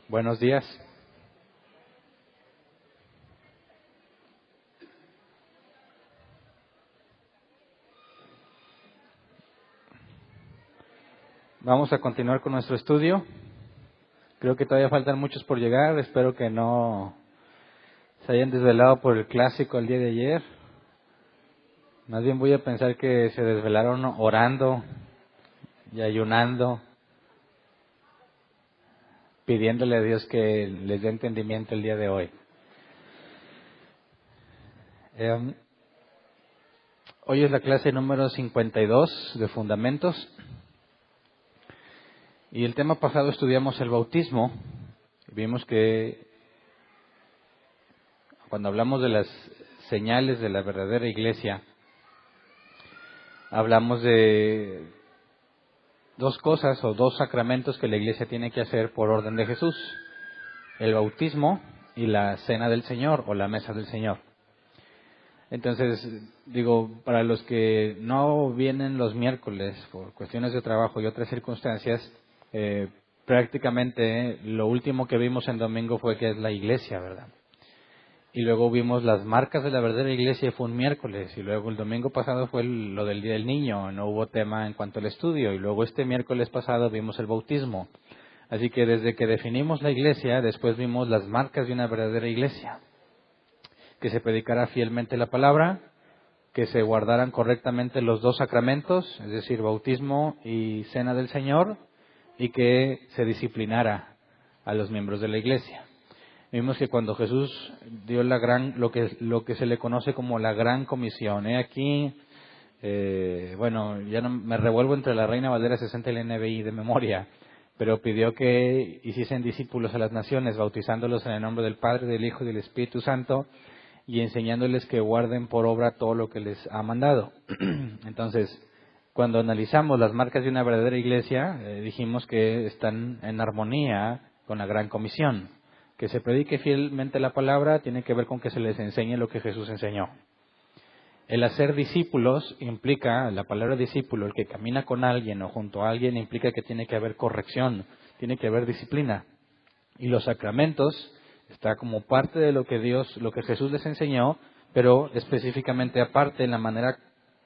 Buenos días. Vamos a continuar con nuestro estudio. Creo que todavía faltan muchos por llegar. Espero que no se hayan desvelado por el clásico el día de ayer. Más bien voy a pensar que se desvelaron orando y ayunando, pidiéndole a Dios que les dé entendimiento el día de hoy. Hoy es la clase número 52 de Fundamentos. Y el tema pasado estudiamos el bautismo. Vimos que cuando hablamos de las señales de la verdadera iglesia, hablamos de dos cosas o dos sacramentos que la iglesia tiene que hacer por orden de Jesús: el bautismo y la cena del Señor o la mesa del Señor. Entonces, para los que no vienen los miércoles por cuestiones de trabajo y otras circunstancias, prácticamente lo último que vimos en domingo fue que es la iglesia, ¿verdad? Y luego vimos las marcas de la verdadera iglesia, fue un miércoles, y luego el domingo pasado fue lo del Día del Niño, no hubo tema en cuanto al estudio, y luego este miércoles pasado vimos el bautismo. Así que desde que definimos la iglesia, después vimos las marcas de una verdadera iglesia: que se predicara fielmente la palabra, que se guardaran correctamente los dos sacramentos, es decir, bautismo y cena del Señor, y que se disciplinara a los miembros de la iglesia. Vimos que cuando Jesús dio lo que se le conoce como la gran comisión, aquí, ya no me revuelvo entre la Reina Valera 60 y la NBI de memoria, pero pidió que hiciesen discípulos a las naciones, bautizándolos en el nombre del Padre, del Hijo y del Espíritu Santo, y enseñándoles que guarden por obra todo lo que les ha mandado. Entonces, cuando analizamos las marcas de una verdadera iglesia, dijimos que están en armonía con la gran comisión. Que se predique fielmente la palabra tiene que ver con que se les enseñe lo que Jesús enseñó. El hacer discípulos implica, la palabra discípulo, el que camina con alguien o junto a alguien, implica que tiene que haber corrección, tiene que haber disciplina. Y los sacramentos está como parte de lo que Jesús les enseñó, pero específicamente aparte en la manera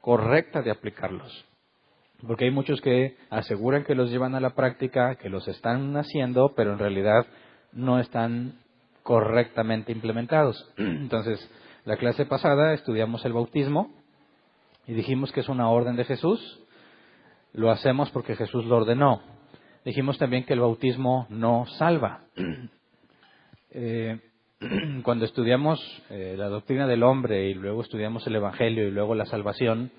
correcta de aplicarlos. Porque hay muchos que aseguran que los llevan a la práctica, que los están haciendo, pero en realidad no están correctamente implementados. Entonces, la clase pasada estudiamos el bautismo y dijimos que es una orden de Jesús. Lo hacemos porque Jesús lo ordenó. Dijimos también que el bautismo no salva. Cuando estudiamos la doctrina del hombre y luego estudiamos el Evangelio y luego la salvación,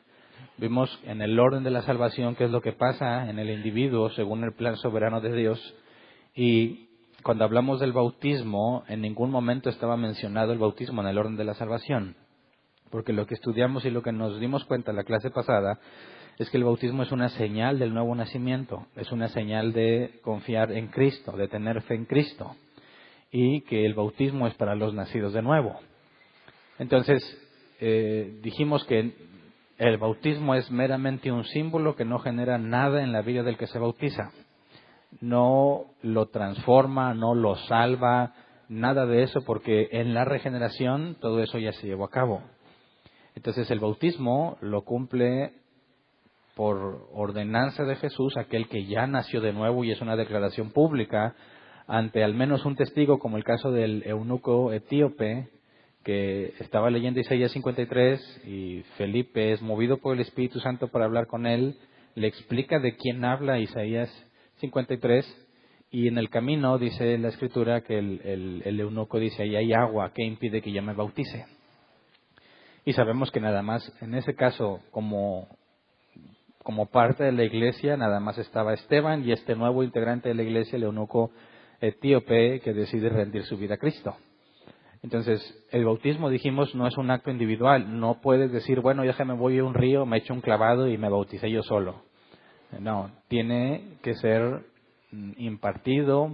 vimos en el orden de la salvación qué es lo que pasa en el individuo según el plan soberano de Dios. Y cuando hablamos del bautismo, en ningún momento estaba mencionado el bautismo en el orden de la salvación. Porque lo que estudiamos y lo que nos dimos cuenta en la clase pasada es que el bautismo es una señal del nuevo nacimiento, es una señal de confiar en Cristo, de tener fe en Cristo, y que el bautismo es para los nacidos de nuevo. Entonces, dijimos que el bautismo es meramente un símbolo que no genera nada en la vida del que se bautiza. No lo transforma, no lo salva, nada de eso, porque en la regeneración todo eso ya se llevó a cabo. Entonces el bautismo lo cumple por ordenanza de Jesús aquel que ya nació de nuevo, y es una declaración pública ante al menos un testigo, como el caso del eunuco etíope, que estaba leyendo Isaías 53 y Felipe es movido por el Espíritu Santo para hablar con él, le explica de quién habla Isaías 53, y en el camino dice la Escritura que el eunuco dice: ahí hay agua, ¿qué impide que yo me bautice? Y sabemos que nada más, en ese caso, como parte de la iglesia, nada más estaba Esteban y este nuevo integrante de la iglesia, el eunuco etíope, que decide rendir su vida a Cristo. Entonces, el bautismo, dijimos, no es un acto individual. No puedes decir, bueno, ya que me voy a un río, me echo un clavado y me bauticé yo solo. No, tiene que ser impartido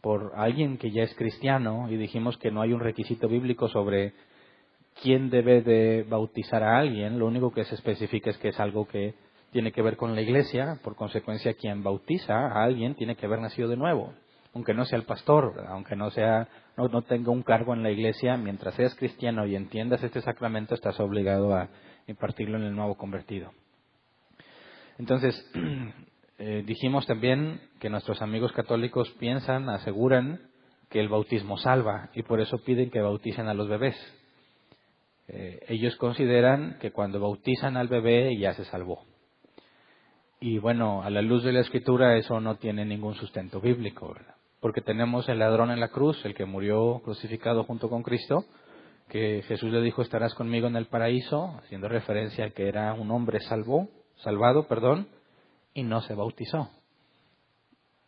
por alguien que ya es cristiano, y dijimos que no hay un requisito bíblico sobre quién debe de bautizar a alguien. Lo único que se especifica es que es algo que tiene que ver con la iglesia. Por consecuencia, quien bautiza a alguien tiene que haber nacido de nuevo. aunque no sea el pastor, ¿verdad? Aunque no tenga un cargo en la iglesia, mientras seas cristiano y entiendas este sacramento, estás obligado a impartirlo en el nuevo convertido. Entonces, dijimos también que nuestros amigos católicos aseguran que el bautismo salva, y por eso piden que bauticen a los bebés. Ellos consideran que cuando bautizan al bebé ya se salvó. Y bueno, a la luz de la Escritura eso no tiene ningún sustento bíblico, ¿verdad? Porque tenemos el ladrón en la cruz, el que murió crucificado junto con Cristo, que Jesús le dijo, estarás conmigo en el paraíso, haciendo referencia a que era un hombre salvado, y no se bautizó.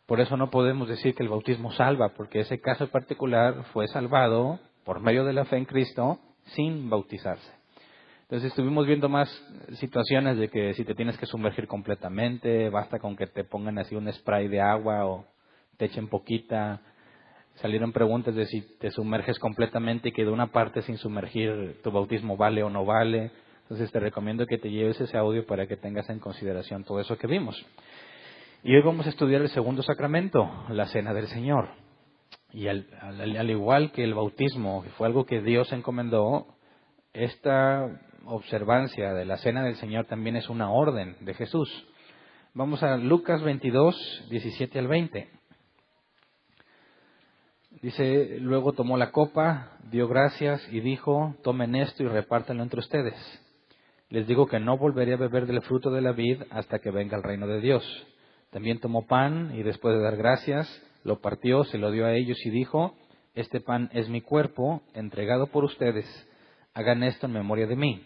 Por eso no podemos decir que el bautismo salva, porque ese caso particular fue salvado por medio de la fe en Cristo sin bautizarse. Entonces estuvimos viendo más situaciones de que si te tienes que sumergir completamente, basta con que te pongan así un spray de agua o te echen poquita. Salieron preguntas de si te sumerges completamente y que de una parte sin sumergir tu bautismo vale o no vale. Entonces te recomiendo que te lleves ese audio para que tengas en consideración todo eso que vimos. Y hoy vamos a estudiar el segundo sacramento, la Cena del Señor. Y al igual que el bautismo, que fue algo que Dios encomendó, esta observancia de la Cena del Señor también es una orden de Jesús. Vamos a Lucas 22, 17 al 20. Dice, luego tomó la copa, dio gracias y dijo, tomen esto y repártanlo entre ustedes. Les digo que no volveré a beber del fruto de la vid hasta que venga el reino de Dios. También tomó pan y después de dar gracias, lo partió, se lo dio a ellos y dijo, este pan es mi cuerpo, entregado por ustedes. Hagan esto en memoria de mí.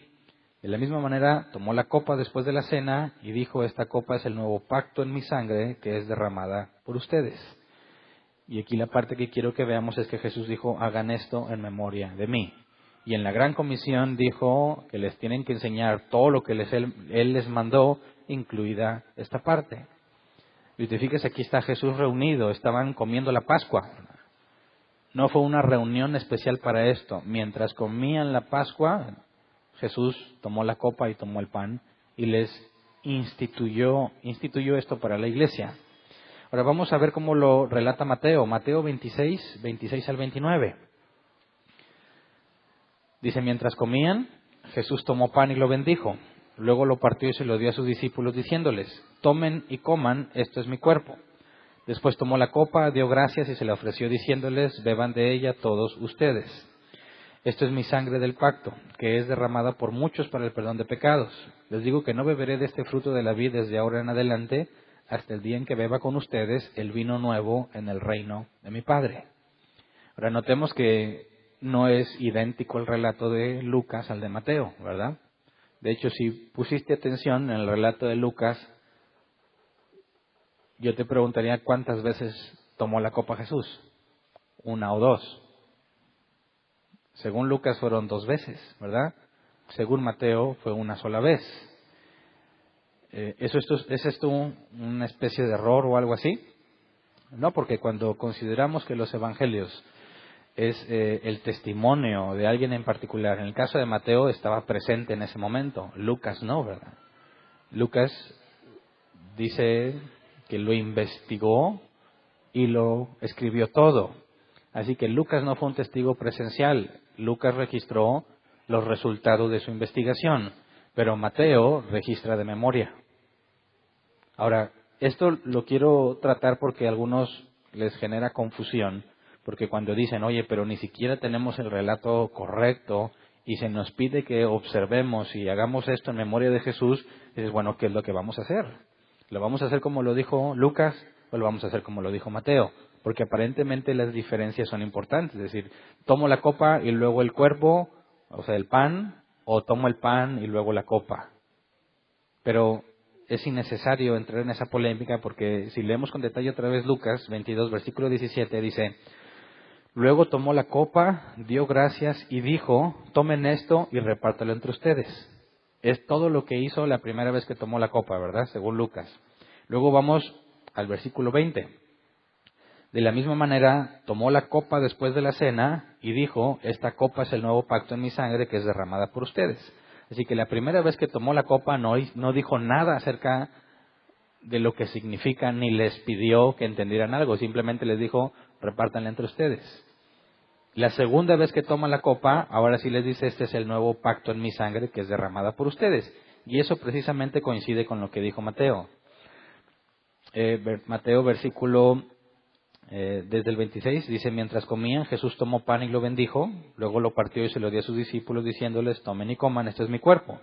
De la misma manera, tomó la copa después de la cena y dijo, esta copa es el nuevo pacto en mi sangre que es derramada por ustedes. Y aquí la parte que quiero que veamos es que Jesús dijo, hagan esto en memoria de mí. Y en la gran comisión dijo que les tienen que enseñar todo lo que Él les mandó, incluida esta parte. Y te fijas, aquí está Jesús reunido, estaban comiendo la Pascua. No fue una reunión especial para esto. Mientras comían la Pascua, Jesús tomó la copa y tomó el pan y les instituyó esto para la iglesia. Ahora vamos a ver cómo lo relata Mateo. Mateo 26, 26 al 29. Dice, mientras comían, Jesús tomó pan y lo bendijo. Luego lo partió y se lo dio a sus discípulos diciéndoles, tomen y coman, esto es mi cuerpo. Después tomó la copa, dio gracias y se la ofreció diciéndoles, beban de ella todos ustedes. Esto es mi sangre del pacto, que es derramada por muchos para el perdón de pecados. Les digo que no beberé de este fruto de la vid desde ahora en adelante, hasta el día en que beba con ustedes el vino nuevo en el reino de mi Padre. Ahora notemos que no es idéntico el relato de Lucas al de Mateo, ¿verdad? De hecho, si pusiste atención en el relato de Lucas, yo te preguntaría cuántas veces tomó la copa Jesús. 1 o 2. Según Lucas fueron 2 veces, ¿verdad? Según Mateo fue una sola vez. ¿Es esto una especie de error o algo así? No, porque cuando consideramos que los evangelios es el testimonio de alguien en particular, en el caso de Mateo estaba presente en ese momento, Lucas no, ¿verdad? Lucas dice que lo investigó y lo escribió todo. Así que Lucas no fue un testigo presencial, Lucas registró los resultados de su investigación, pero Mateo registra de memoria. Ahora, esto lo quiero tratar porque a algunos les genera confusión, porque cuando dicen, oye, pero ni siquiera tenemos el relato correcto y se nos pide que observemos y hagamos esto en memoria de Jesús, dices, bueno, ¿qué es lo que vamos a hacer? ¿Lo vamos a hacer como lo dijo Lucas o lo vamos a hacer como lo dijo Mateo? Porque aparentemente las diferencias son importantes, es decir, tomo la copa y luego el cuerpo, o sea, el pan, o tomo el pan y luego la copa. Pero es innecesario entrar en esa polémica porque si leemos con detalle otra vez Lucas 22, versículo 17, dice, luego tomó la copa, dio gracias y dijo, tomen esto y repártelo entre ustedes. Es todo lo que hizo la primera vez que tomó la copa, ¿verdad? Según Lucas. Luego vamos al versículo 20. De la misma manera, tomó la copa después de la cena y dijo, esta copa es el nuevo pacto en mi sangre que es derramada por ustedes. Así que la primera vez que tomó la copa no dijo nada acerca de lo que significa, ni les pidió que entendieran algo, simplemente les dijo, repártanla entre ustedes. La segunda vez que toma la copa, ahora sí les dice, este es el nuevo pacto en mi sangre que es derramada por ustedes. Y eso precisamente coincide con lo que dijo Mateo. Mateo versículo desde el 26 dice, mientras comían, Jesús tomó pan y lo bendijo, luego lo partió y se lo dio a sus discípulos diciéndoles, tomen y coman, este es mi cuerpo.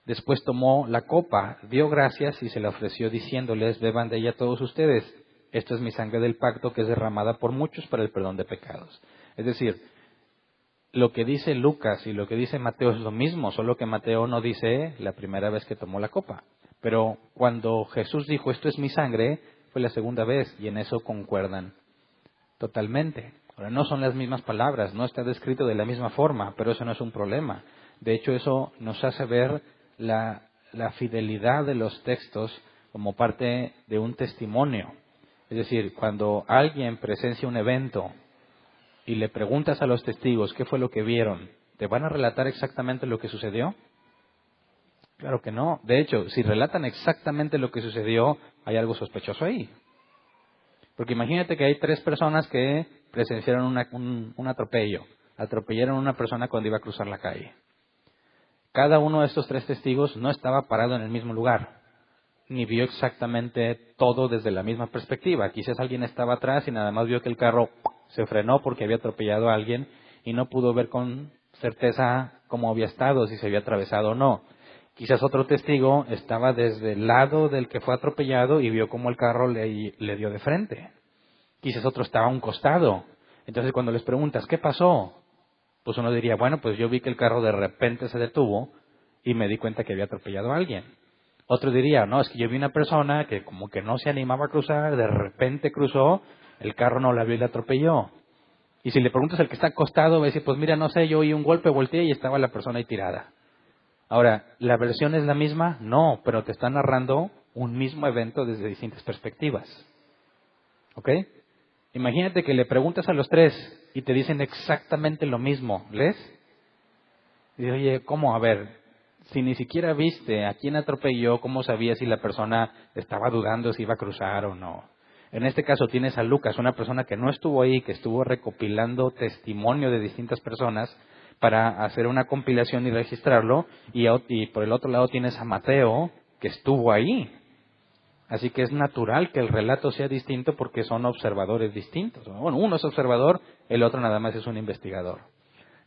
Después tomó la copa, dio gracias y se la ofreció diciéndoles, beban de ella todos ustedes, esto es mi sangre del pacto que es derramada por muchos para el perdón de pecados. Es decir, lo que dice Lucas y lo que dice Mateo es lo mismo, solo que Mateo no dice la primera vez que tomó la copa. Pero cuando Jesús dijo, esto es mi sangre, fue la segunda vez y en eso concuerdan totalmente. Ahora, no son las mismas palabras, no está descrito de la misma forma, pero eso no es un problema. De hecho, eso nos hace ver la fidelidad de los textos como parte de un testimonio. Es decir, cuando alguien presencia un evento y le preguntas a los testigos qué fue lo que vieron, ¿te van a relatar exactamente lo que sucedió? Claro que no. De hecho, si relatan exactamente lo que sucedió, hay algo sospechoso ahí. Porque imagínate que hay 3 personas que presenciaron un atropello. Atropellaron a una persona cuando iba a cruzar la calle. Cada uno de estos 3 testigos no estaba parado en el mismo lugar, ni vio exactamente todo desde la misma perspectiva. Quizás alguien estaba atrás y nada más vio que el carro se frenó porque había atropellado a alguien y no pudo ver con certeza cómo había estado, si se había atravesado o no. Quizás otro testigo estaba desde el lado del que fue atropellado y vio cómo el carro le dio de frente. Quizás otro estaba a un costado. Entonces cuando les preguntas, ¿qué pasó? Pues uno diría, bueno, pues yo vi que el carro de repente se detuvo y me di cuenta que había atropellado a alguien. Otro diría, no, es que yo vi una persona que como que no se animaba a cruzar, de repente cruzó, el carro no la vio y la atropelló. Y si le preguntas al que está acostado, va a decir, pues mira, no sé, yo oí un golpe, volteé y estaba la persona ahí tirada. Ahora, ¿la versión es la misma? No, pero te está narrando un mismo evento desde distintas perspectivas. ¿Ok? Imagínate que le preguntas a los 3 y te dicen exactamente lo mismo. ¿Les? Y dices, oye, ¿cómo? A ver, si ni siquiera viste a quién atropelló, ¿cómo sabías si la persona estaba dudando si iba a cruzar o no? En este caso tienes a Lucas, una persona que no estuvo ahí, que estuvo recopilando testimonio de distintas personas para hacer una compilación y registrarlo, y por el otro lado tienes a Mateo, que estuvo ahí. Así que es natural que el relato sea distinto porque son observadores distintos. Bueno, uno es observador, el otro nada más es un investigador.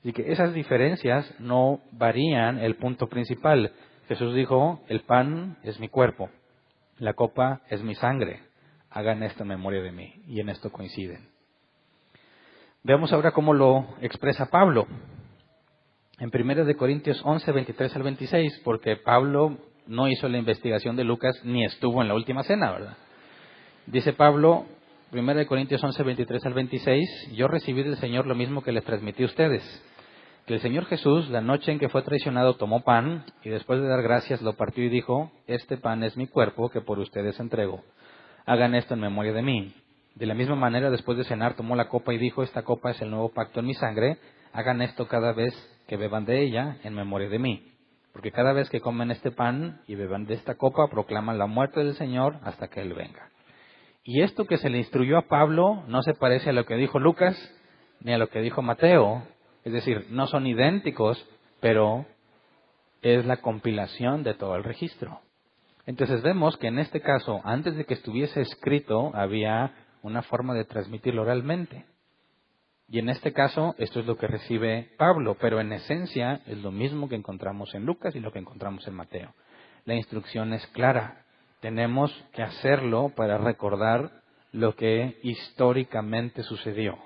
Así que esas diferencias no varían el punto principal. Jesús dijo, el pan es mi cuerpo, la copa es mi sangre. Hagan esto en memoria de mí. Y en esto coinciden. Veamos ahora cómo lo expresa Pablo. En 1 Corintios 11, 23 al 26, porque Pablo no hizo la investigación de Lucas ni estuvo en la última cena, ¿verdad? Dice Pablo, 1 Corintios 11, 23 al 26, yo recibí del Señor lo mismo que les transmití a ustedes, que el Señor Jesús, la noche en que fue traicionado, tomó pan y después de dar gracias lo partió y dijo, este pan es mi cuerpo que por ustedes entrego. Hagan esto en memoria de mí. De la misma manera, después de cenar, tomó la copa y dijo, esta copa es el nuevo pacto en mi sangre, hagan esto cada vez que beban de ella en memoria de mí. Porque cada vez que comen este pan y beban de esta copa, proclaman la muerte del Señor hasta que Él venga. Y esto que se le instruyó a Pablo no se parece a lo que dijo Lucas ni a lo que dijo Mateo. Es decir, no son idénticos, pero es la compilación de todo el registro. Entonces vemos que en este caso, antes de que estuviese escrito, había una forma de transmitirlo oralmente. Y en este caso, esto es lo que recibe Pablo, pero en esencia es lo mismo que encontramos en Lucas y lo que encontramos en Mateo. La instrucción es clara. Tenemos que hacerlo para recordar lo que históricamente sucedió.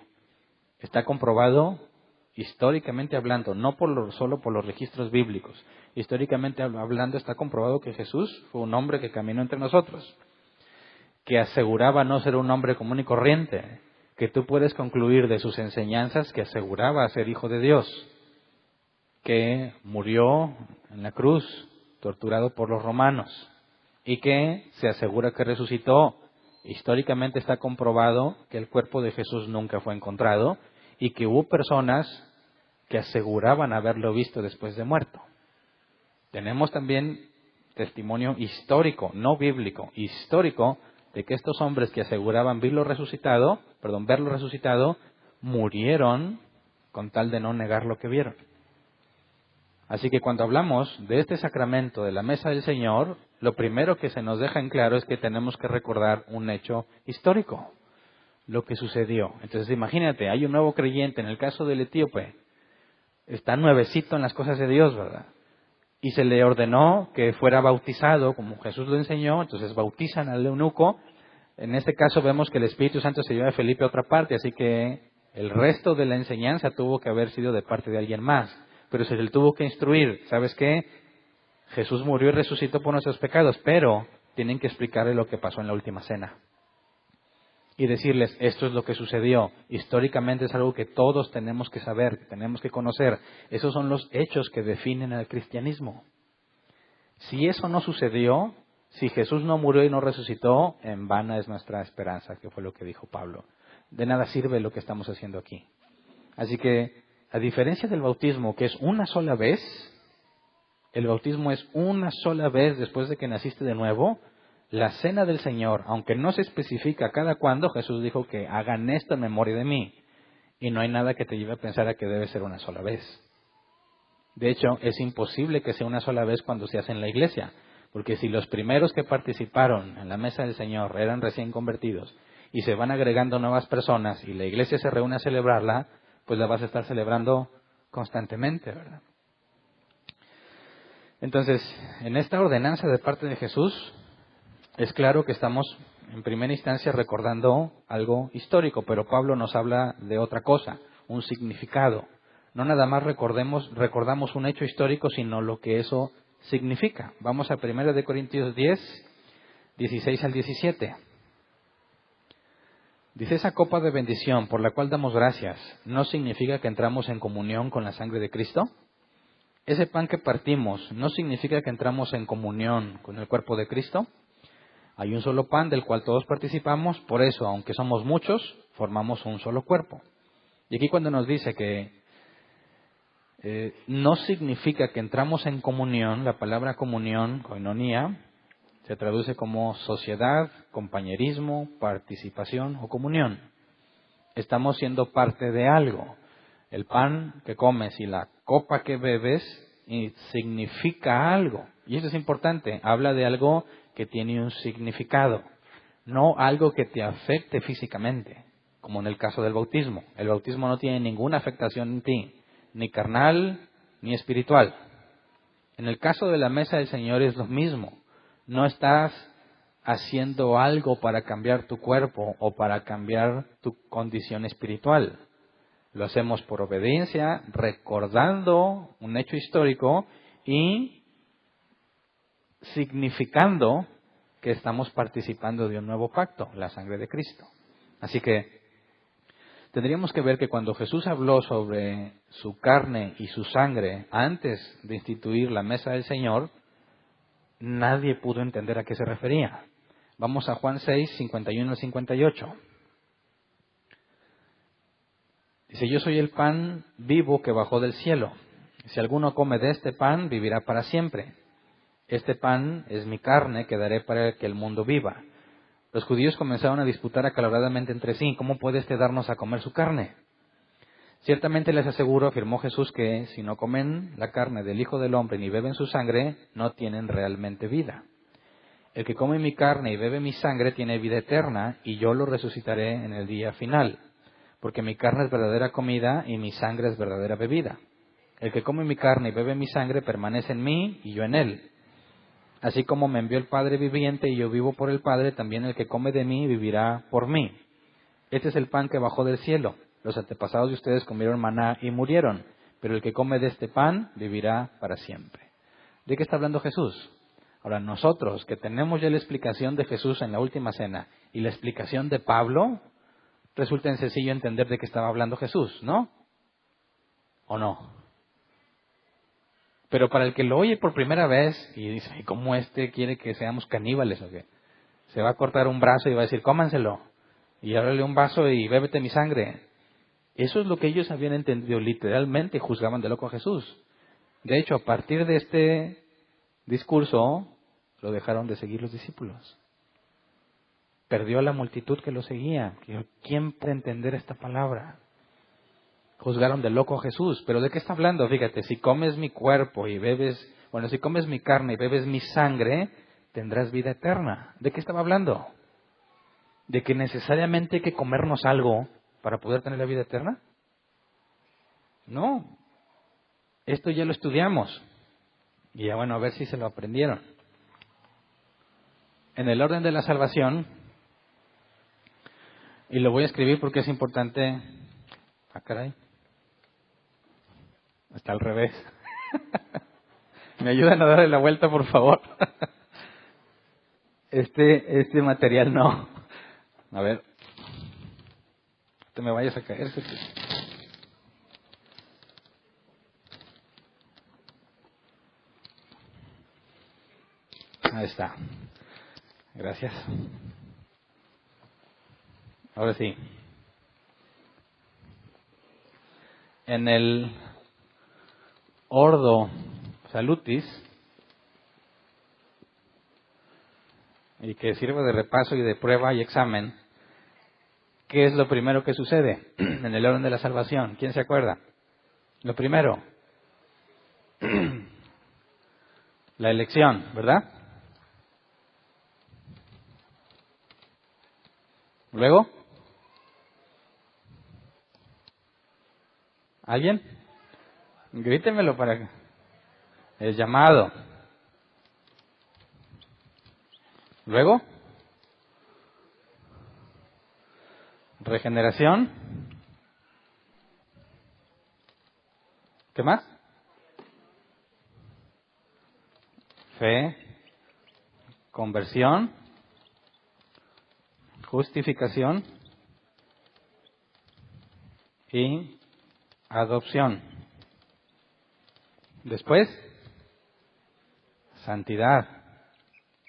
Está comprobado históricamente hablando, no solo por los registros bíblicos. Históricamente hablando está comprobado que Jesús fue un hombre que caminó entre nosotros, que aseguraba no ser un hombre común y corriente, que tú puedes concluir de sus enseñanzas que aseguraba ser hijo de Dios, que murió en la cruz, torturado por los romanos, y que se asegura que resucitó. Históricamente está comprobado que el cuerpo de Jesús nunca fue encontrado y que hubo personas que aseguraban haberlo visto después de muerto. Tenemos también testimonio histórico, no bíblico, histórico, de que estos hombres que aseguraban verlo resucitado, murieron con tal de no negar lo que vieron. Así que cuando hablamos de este sacramento de la mesa del Señor, lo primero que se nos deja en claro es que tenemos que recordar un hecho histórico, lo que sucedió. Entonces imagínate, hay un nuevo creyente, en el caso del etíope, está nuevecito en las cosas de Dios, ¿verdad? Y se le ordenó que fuera bautizado, como Jesús lo enseñó, entonces bautizan al eunuco. En este caso vemos que el Espíritu Santo se lleva a Felipe a otra parte, así que el resto de la enseñanza tuvo que haber sido de parte de alguien más. Pero se le tuvo que instruir, ¿sabes qué? Jesús murió y resucitó por nuestros pecados, pero tienen que explicarle lo que pasó en la última cena. Y decirles, esto es lo que sucedió. Históricamente es algo que todos tenemos que saber, que tenemos que conocer. Esos son los hechos que definen al cristianismo. Si eso no sucedió, si Jesús no murió y no resucitó, en vana es nuestra esperanza, que fue lo que dijo Pablo. De nada sirve lo que estamos haciendo aquí. Así que, a diferencia del bautismo, que es una sola vez, el bautismo es una sola vez después de que naciste de nuevo. La cena del Señor, aunque no se especifica cada cuándo, Jesús dijo que hagan esto en memoria de mí. Y no hay nada que te lleve a pensar a que debe ser una sola vez. De hecho, es imposible que sea una sola vez cuando se hace en la iglesia. Porque si los primeros que participaron en la mesa del Señor eran recién convertidos y se van agregando nuevas personas y la iglesia se reúne a celebrarla, pues la vas a estar celebrando constantemente, ¿verdad? Entonces, en esta ordenanza de parte de Jesús, es claro que estamos en primera instancia recordando algo histórico, pero Pablo nos habla de otra cosa, un significado. No nada más recordamos un hecho histórico, sino lo que eso significa. Vamos a 1 de Corintios 10, 16 al 17. Dice, esa copa de bendición por la cual damos gracias, ¿no significa que entramos en comunión con la sangre de Cristo? Ese pan que partimos, ¿no significa que entramos en comunión con el cuerpo de Cristo? Hay un solo pan del cual todos participamos, por eso, aunque somos muchos, formamos un solo cuerpo. Y aquí cuando nos dice que no significa que entramos en comunión, la palabra comunión, koinonía, se traduce como sociedad, compañerismo, participación o comunión. Estamos siendo parte de algo. El pan que comes y la copa que bebes significa algo. Y eso es importante, habla de algo que tiene un significado, no algo que te afecte físicamente, como en el caso del bautismo. El bautismo no tiene ninguna afectación en ti, ni carnal ni espiritual. En el caso de la mesa del Señor es lo mismo. No estás haciendo algo para cambiar tu cuerpo o para cambiar tu condición espiritual. Lo hacemos por obediencia, recordando un hecho histórico y significando que estamos participando de un nuevo pacto, la sangre de Cristo. Así que tendríamos que ver que cuando Jesús habló sobre su carne y su sangre antes de instituir la mesa del Señor, nadie pudo entender a qué se refería. Vamos a Juan 6, 51 al 58. Dice, yo soy el pan vivo que bajó del cielo. Si alguno come de este pan, vivirá para siempre. Este pan es mi carne que daré para que el mundo viva. Los judíos comenzaron a disputar acaloradamente entre sí, ¿cómo puede este darnos a comer su carne? Ciertamente les aseguro, afirmó Jesús, que si no comen la carne del Hijo del Hombre ni beben su sangre, no tienen realmente vida. El que come mi carne y bebe mi sangre tiene vida eterna, y yo lo resucitaré en el día final. Porque mi carne es verdadera comida y mi sangre es verdadera bebida. El que come mi carne y bebe mi sangre permanece en mí y yo en él. Así como me envió el Padre viviente y yo vivo por el Padre, también el que come de mí vivirá por mí. Este es el pan que bajó del cielo. Los antepasados de ustedes comieron maná y murieron, pero el que come de este pan vivirá para siempre. ¿De qué está hablando Jesús? Ahora, nosotros que tenemos ya la explicación de Jesús en la última cena y la explicación de Pablo, resulta sencillo entender de qué estaba hablando Jesús, ¿no? ¿O no? Pero para el que lo oye por primera vez y dice, ¿y cómo quiere que seamos caníbales o qué? Se va a cortar un brazo y va a decir, cómanselo. Y ábrele un vaso y bébete mi sangre. Eso es lo que ellos habían entendido literalmente y juzgaban de loco a Jesús. De hecho, a partir de este discurso, lo dejaron de seguir los discípulos. Perdió a la multitud que lo seguía. ¿Quién puede entender esta palabra? Juzgaron de loco a Jesús. ¿Pero de qué está hablando? Fíjate, si comes mi cuerpo y bebes, si comes mi carne y bebes mi sangre, tendrás vida eterna. ¿De qué estaba hablando? ¿De que necesariamente hay que comernos algo para poder tener la vida eterna? No. Esto ya lo estudiamos. Y ya a ver si se lo aprendieron. En el orden de la salvación, y lo voy a escribir porque es importante. Ah, caray. Está al revés. ¿Me ayudan a darle la vuelta, por favor? Este material no. A ver. No te me vayas a caer. Ahí está. Gracias. Ahora sí. En el Ordo Salutis, y que sirve de repaso y de prueba y examen, ¿qué es lo primero que sucede en el orden de la salvación? ¿Quién se acuerda? Lo primero, la elección, ¿verdad? Luego, ¿alguien? Grítemelo para que... El llamado. Luego, regeneración. ¿Qué más? Fe, conversión, justificación y adopción. Después, santidad.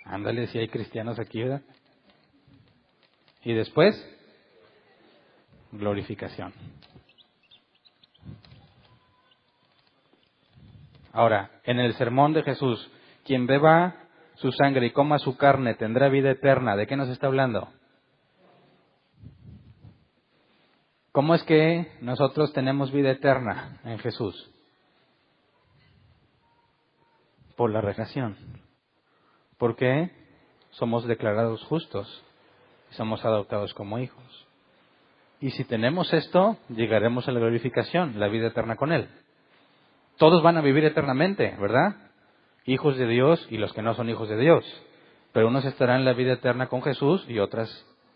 Ándale, si hay cristianos aquí, ¿verdad? Y después, glorificación. Ahora, en el sermón de Jesús, quien beba su sangre y coma su carne tendrá vida eterna. ¿De qué nos está hablando? ¿Cómo es que nosotros tenemos vida eterna en Jesús? Por la regeneración. Porque somos declarados justos. Somos adoptados como hijos. Y si tenemos esto, llegaremos a la glorificación, la vida eterna con Él. Todos van a vivir eternamente, ¿verdad? Hijos de Dios y los que no son hijos de Dios. Pero unos estarán en la vida eterna con Jesús y otras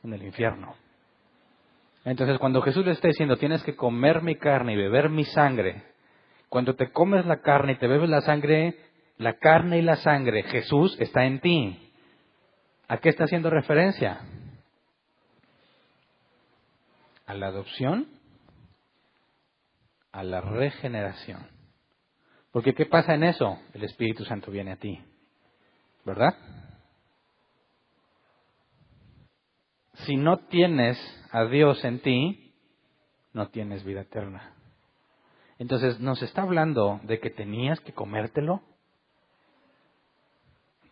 en el infierno. Entonces, cuando Jesús le está diciendo, tienes que comer mi carne y beber mi sangre, cuando te comes la carne y te bebes la carne y la sangre, Jesús está en ti. ¿A qué está haciendo referencia? A la adopción, a la regeneración. Porque ¿qué pasa en eso? El Espíritu Santo viene a ti, ¿verdad? Si no tienes a Dios en ti, no tienes vida eterna. Entonces, ¿nos está hablando de que tenías que comértelo?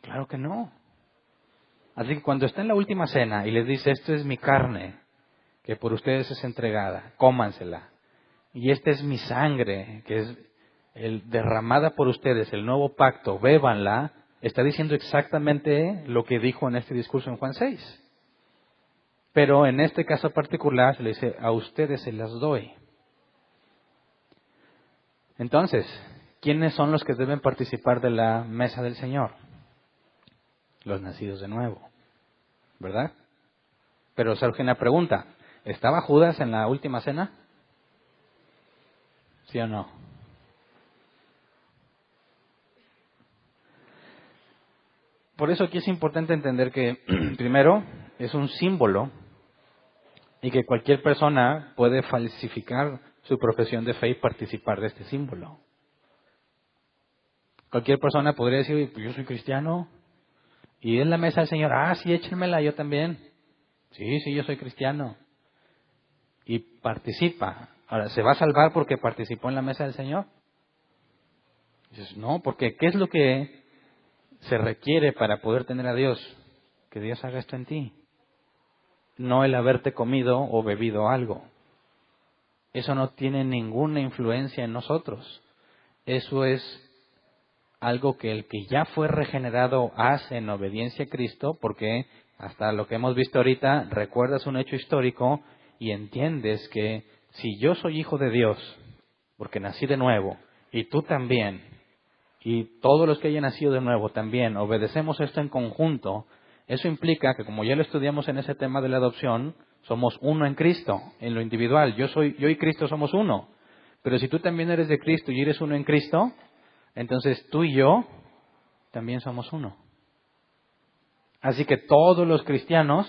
Claro que no. Así que cuando está en la última cena y les dice, esto es mi carne, que por ustedes es entregada, cómansela. Y esta es mi sangre, que es derramada por ustedes, el nuevo pacto, bébanla. Está diciendo exactamente lo que dijo en este discurso en Juan 6. Pero en este caso particular se le dice, a ustedes se las doy. Entonces, ¿quiénes son los que deben participar de la mesa del Señor? Los nacidos de nuevo, ¿verdad? Pero surge una pregunta, ¿estaba Judas en la última cena? ¿Sí o no? Por eso aquí es importante entender que, primero, es un símbolo y que cualquier persona puede falsificar su profesión de fe y participar de este símbolo. Cualquier persona podría decir, pues yo soy cristiano, y en la mesa del Señor, sí, échenmela, yo también. Sí, yo soy cristiano. Y participa. Ahora, ¿se va a salvar porque participó en la mesa del Señor? Dices, no, porque ¿qué es lo que se requiere para poder tener a Dios que Dios haga esto en ti, no el haberte comido o bebido algo. Eso no tiene ninguna influencia en nosotros. Eso es algo que el que ya fue regenerado hace en obediencia a Cristo, porque hasta lo que hemos visto ahorita, recuerdas un hecho histórico y entiendes que si yo soy hijo de Dios, porque nací de nuevo, y tú también, y todos los que hayan nacido de nuevo también, obedecemos esto en conjunto, eso implica que, como ya lo estudiamos en ese tema de la adopción, somos uno en Cristo, en lo individual. Yo y Cristo somos uno. Pero si tú también eres de Cristo y eres uno en Cristo, entonces tú y yo también somos uno. Así que todos los cristianos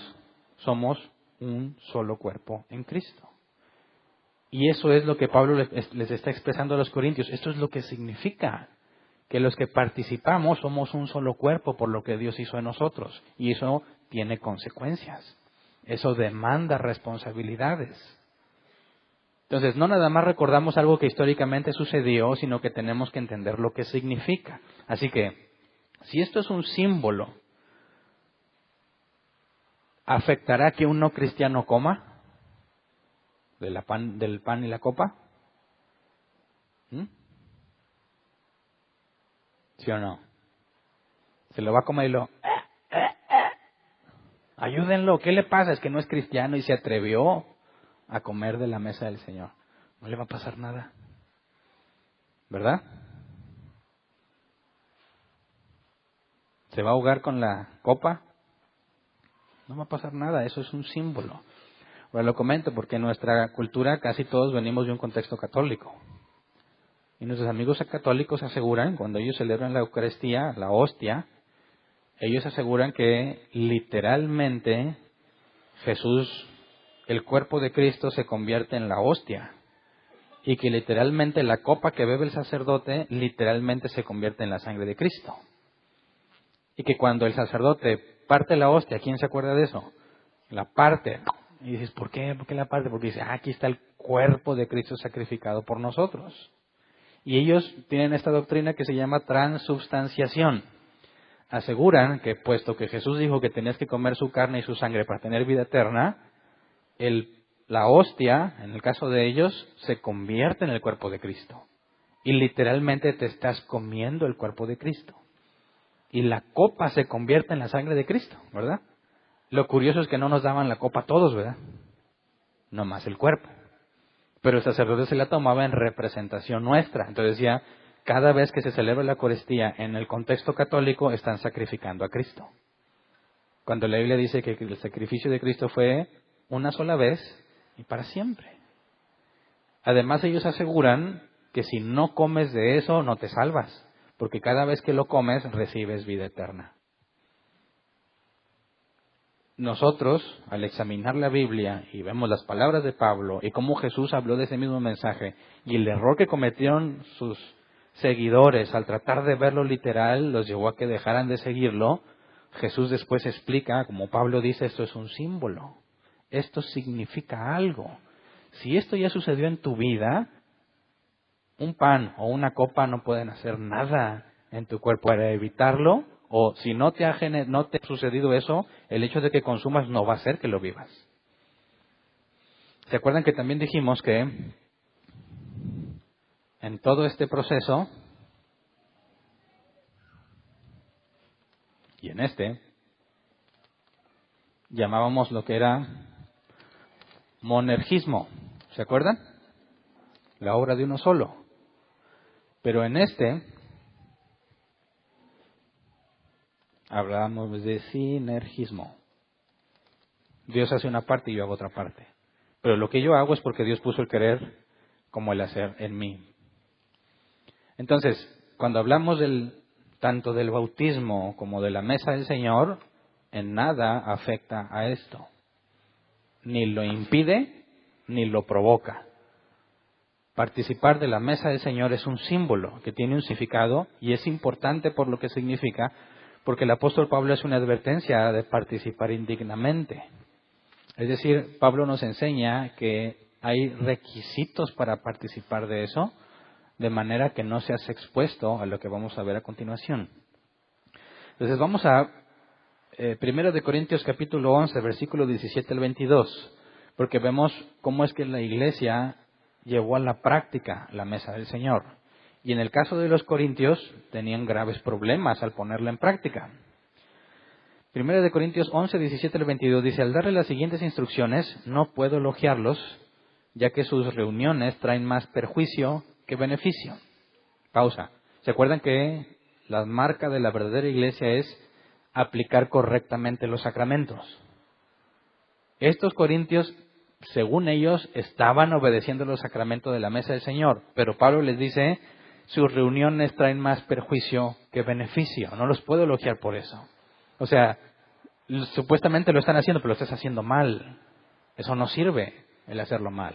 somos un solo cuerpo en Cristo. Y eso es lo que Pablo les está expresando a los corintios. Esto es lo que significa que los que participamos somos un solo cuerpo por lo que Dios hizo en nosotros. Y eso tiene consecuencias. Eso demanda responsabilidades. Entonces, no nada más recordamos algo que históricamente sucedió, sino que tenemos que entender lo que significa. Así que, si esto es un símbolo, ¿afectará que un no cristiano coma del pan y la copa? ¿Sí o no? Se lo va a comer y ayúdenlo, ¿qué le pasa? Es que no es cristiano y se atrevió a comer de la mesa del Señor. No le va a pasar nada, ¿verdad? ¿Se va a ahogar con la copa? No va a pasar nada, eso es un símbolo. Ahora lo comento porque en nuestra cultura casi todos venimos de un contexto católico. Y nuestros amigos católicos aseguran, cuando ellos celebran la Eucaristía, la hostia, ellos aseguran que literalmente Jesús, el cuerpo de Cristo, se convierte en la hostia. Y que literalmente la copa que bebe el sacerdote literalmente se convierte en la sangre de Cristo. Y que cuando el sacerdote parte la hostia, ¿quién se acuerda de eso? La parte. Y dices, ¿por qué? ¿Por qué la parte? Porque dice, aquí está el cuerpo de Cristo sacrificado por nosotros. Y ellos tienen esta doctrina que se llama transubstanciación. Aseguran que, puesto que Jesús dijo que tenías que comer su carne y su sangre para tener vida eterna, la hostia, en el caso de ellos, se convierte en el cuerpo de Cristo. Y literalmente te estás comiendo el cuerpo de Cristo. Y la copa se convierte en la sangre de Cristo, ¿verdad? Lo curioso es que no nos daban la copa a todos, ¿verdad? Nomás el cuerpo. Pero el sacerdote se la tomaba en representación nuestra. Entonces decía, cada vez que se celebra la Eucaristía en el contexto católico, están sacrificando a Cristo. Cuando la Biblia dice que el sacrificio de Cristo fue una sola vez y para siempre. Además, ellos aseguran que si no comes de eso, no te salvas, porque cada vez que lo comes, recibes vida eterna. Nosotros, al examinar la Biblia y vemos las palabras de Pablo y cómo Jesús habló de ese mismo mensaje y el error que cometieron sus seguidores al tratar de verlo literal los llevó a que dejaran de seguirlo, Jesús después explica, como Pablo dice, esto es un símbolo, esto significa algo. Si esto ya sucedió en tu vida, un pan o una copa no pueden hacer nada en tu cuerpo para evitarlo. O si no te ha sucedido eso, el hecho de que consumas no va a hacer que lo vivas. ¿Se acuerdan que también dijimos que en todo este proceso, y en este, llamábamos lo que era monergismo? ¿Se acuerdan? La obra de uno solo. Pero en este, hablábamos de sinergismo. Dios hace una parte y yo hago otra parte. Pero lo que yo hago es porque Dios puso el querer como el hacer en mí. Entonces, cuando hablamos tanto del bautismo como de la mesa del Señor, en nada afecta a esto. Ni lo impide, ni lo provoca. Participar de la mesa del Señor es un símbolo que tiene un significado y es importante por lo que significa, porque el apóstol Pablo hace una advertencia de participar indignamente. Es decir, Pablo nos enseña que hay requisitos para participar de eso, de manera que no seas expuesto a lo que vamos a ver a continuación. Entonces vamos a 1 de Corintios capítulo 11, versículo 17 al 22, porque vemos cómo es que la iglesia llevó a la práctica la mesa del Señor. Y en el caso de los corintios tenían graves problemas al ponerla en práctica. 1 de Corintios 11, 17 al 22 dice: al darle las siguientes instrucciones, no puedo elogiarlos, ya que sus reuniones traen más perjuicio que beneficio. Pausa. ¿Se acuerdan que la marca de la verdadera iglesia es aplicar correctamente los sacramentos? Estos corintios, según ellos, estaban obedeciendo los sacramentos de la mesa del Señor, pero Pablo les dice: sus reuniones traen más perjuicio que beneficio. No los puedo elogiar por eso. O sea, supuestamente lo están haciendo, pero lo estás haciendo mal. Eso no sirve, el hacerlo mal.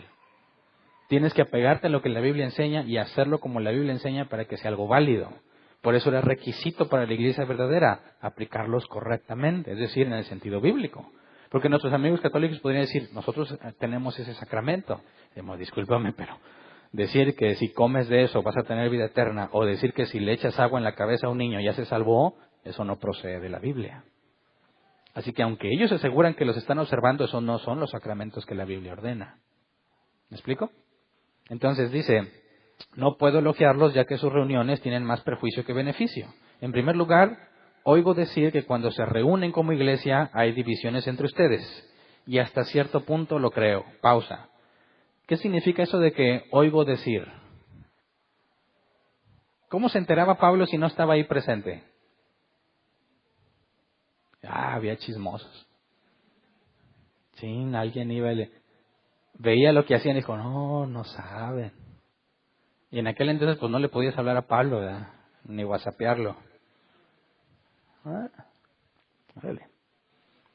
Tienes que apegarte a lo que la Biblia enseña y hacerlo como la Biblia enseña para que sea algo válido. Por eso era requisito para la iglesia verdadera aplicarlos correctamente, es decir, en el sentido bíblico. Porque nuestros amigos católicos podrían decir: nosotros tenemos ese sacramento. Decimos: discúlpame, pero decir que si comes de eso vas a tener vida eterna, o decir que si le echas agua en la cabeza a un niño ya se salvó, eso no procede de la Biblia. Así que aunque ellos aseguran que los están observando, esos no son los sacramentos que la Biblia ordena. ¿Me explico? Entonces dice: no puedo elogiarlos, ya que sus reuniones tienen más perjuicio que beneficio. En primer lugar, oigo decir que cuando se reúnen como iglesia hay divisiones entre ustedes. Y hasta cierto punto lo creo. Pausa. ¿Qué significa eso de que oigo decir? ¿Cómo se enteraba Pablo si no estaba ahí presente? Había chismosos. Sí, alguien iba y veía lo que hacían y dijo: no saben. Y en aquel entonces pues no le podías hablar a Pablo, ¿verdad? Ni whatsappearlo. Vale.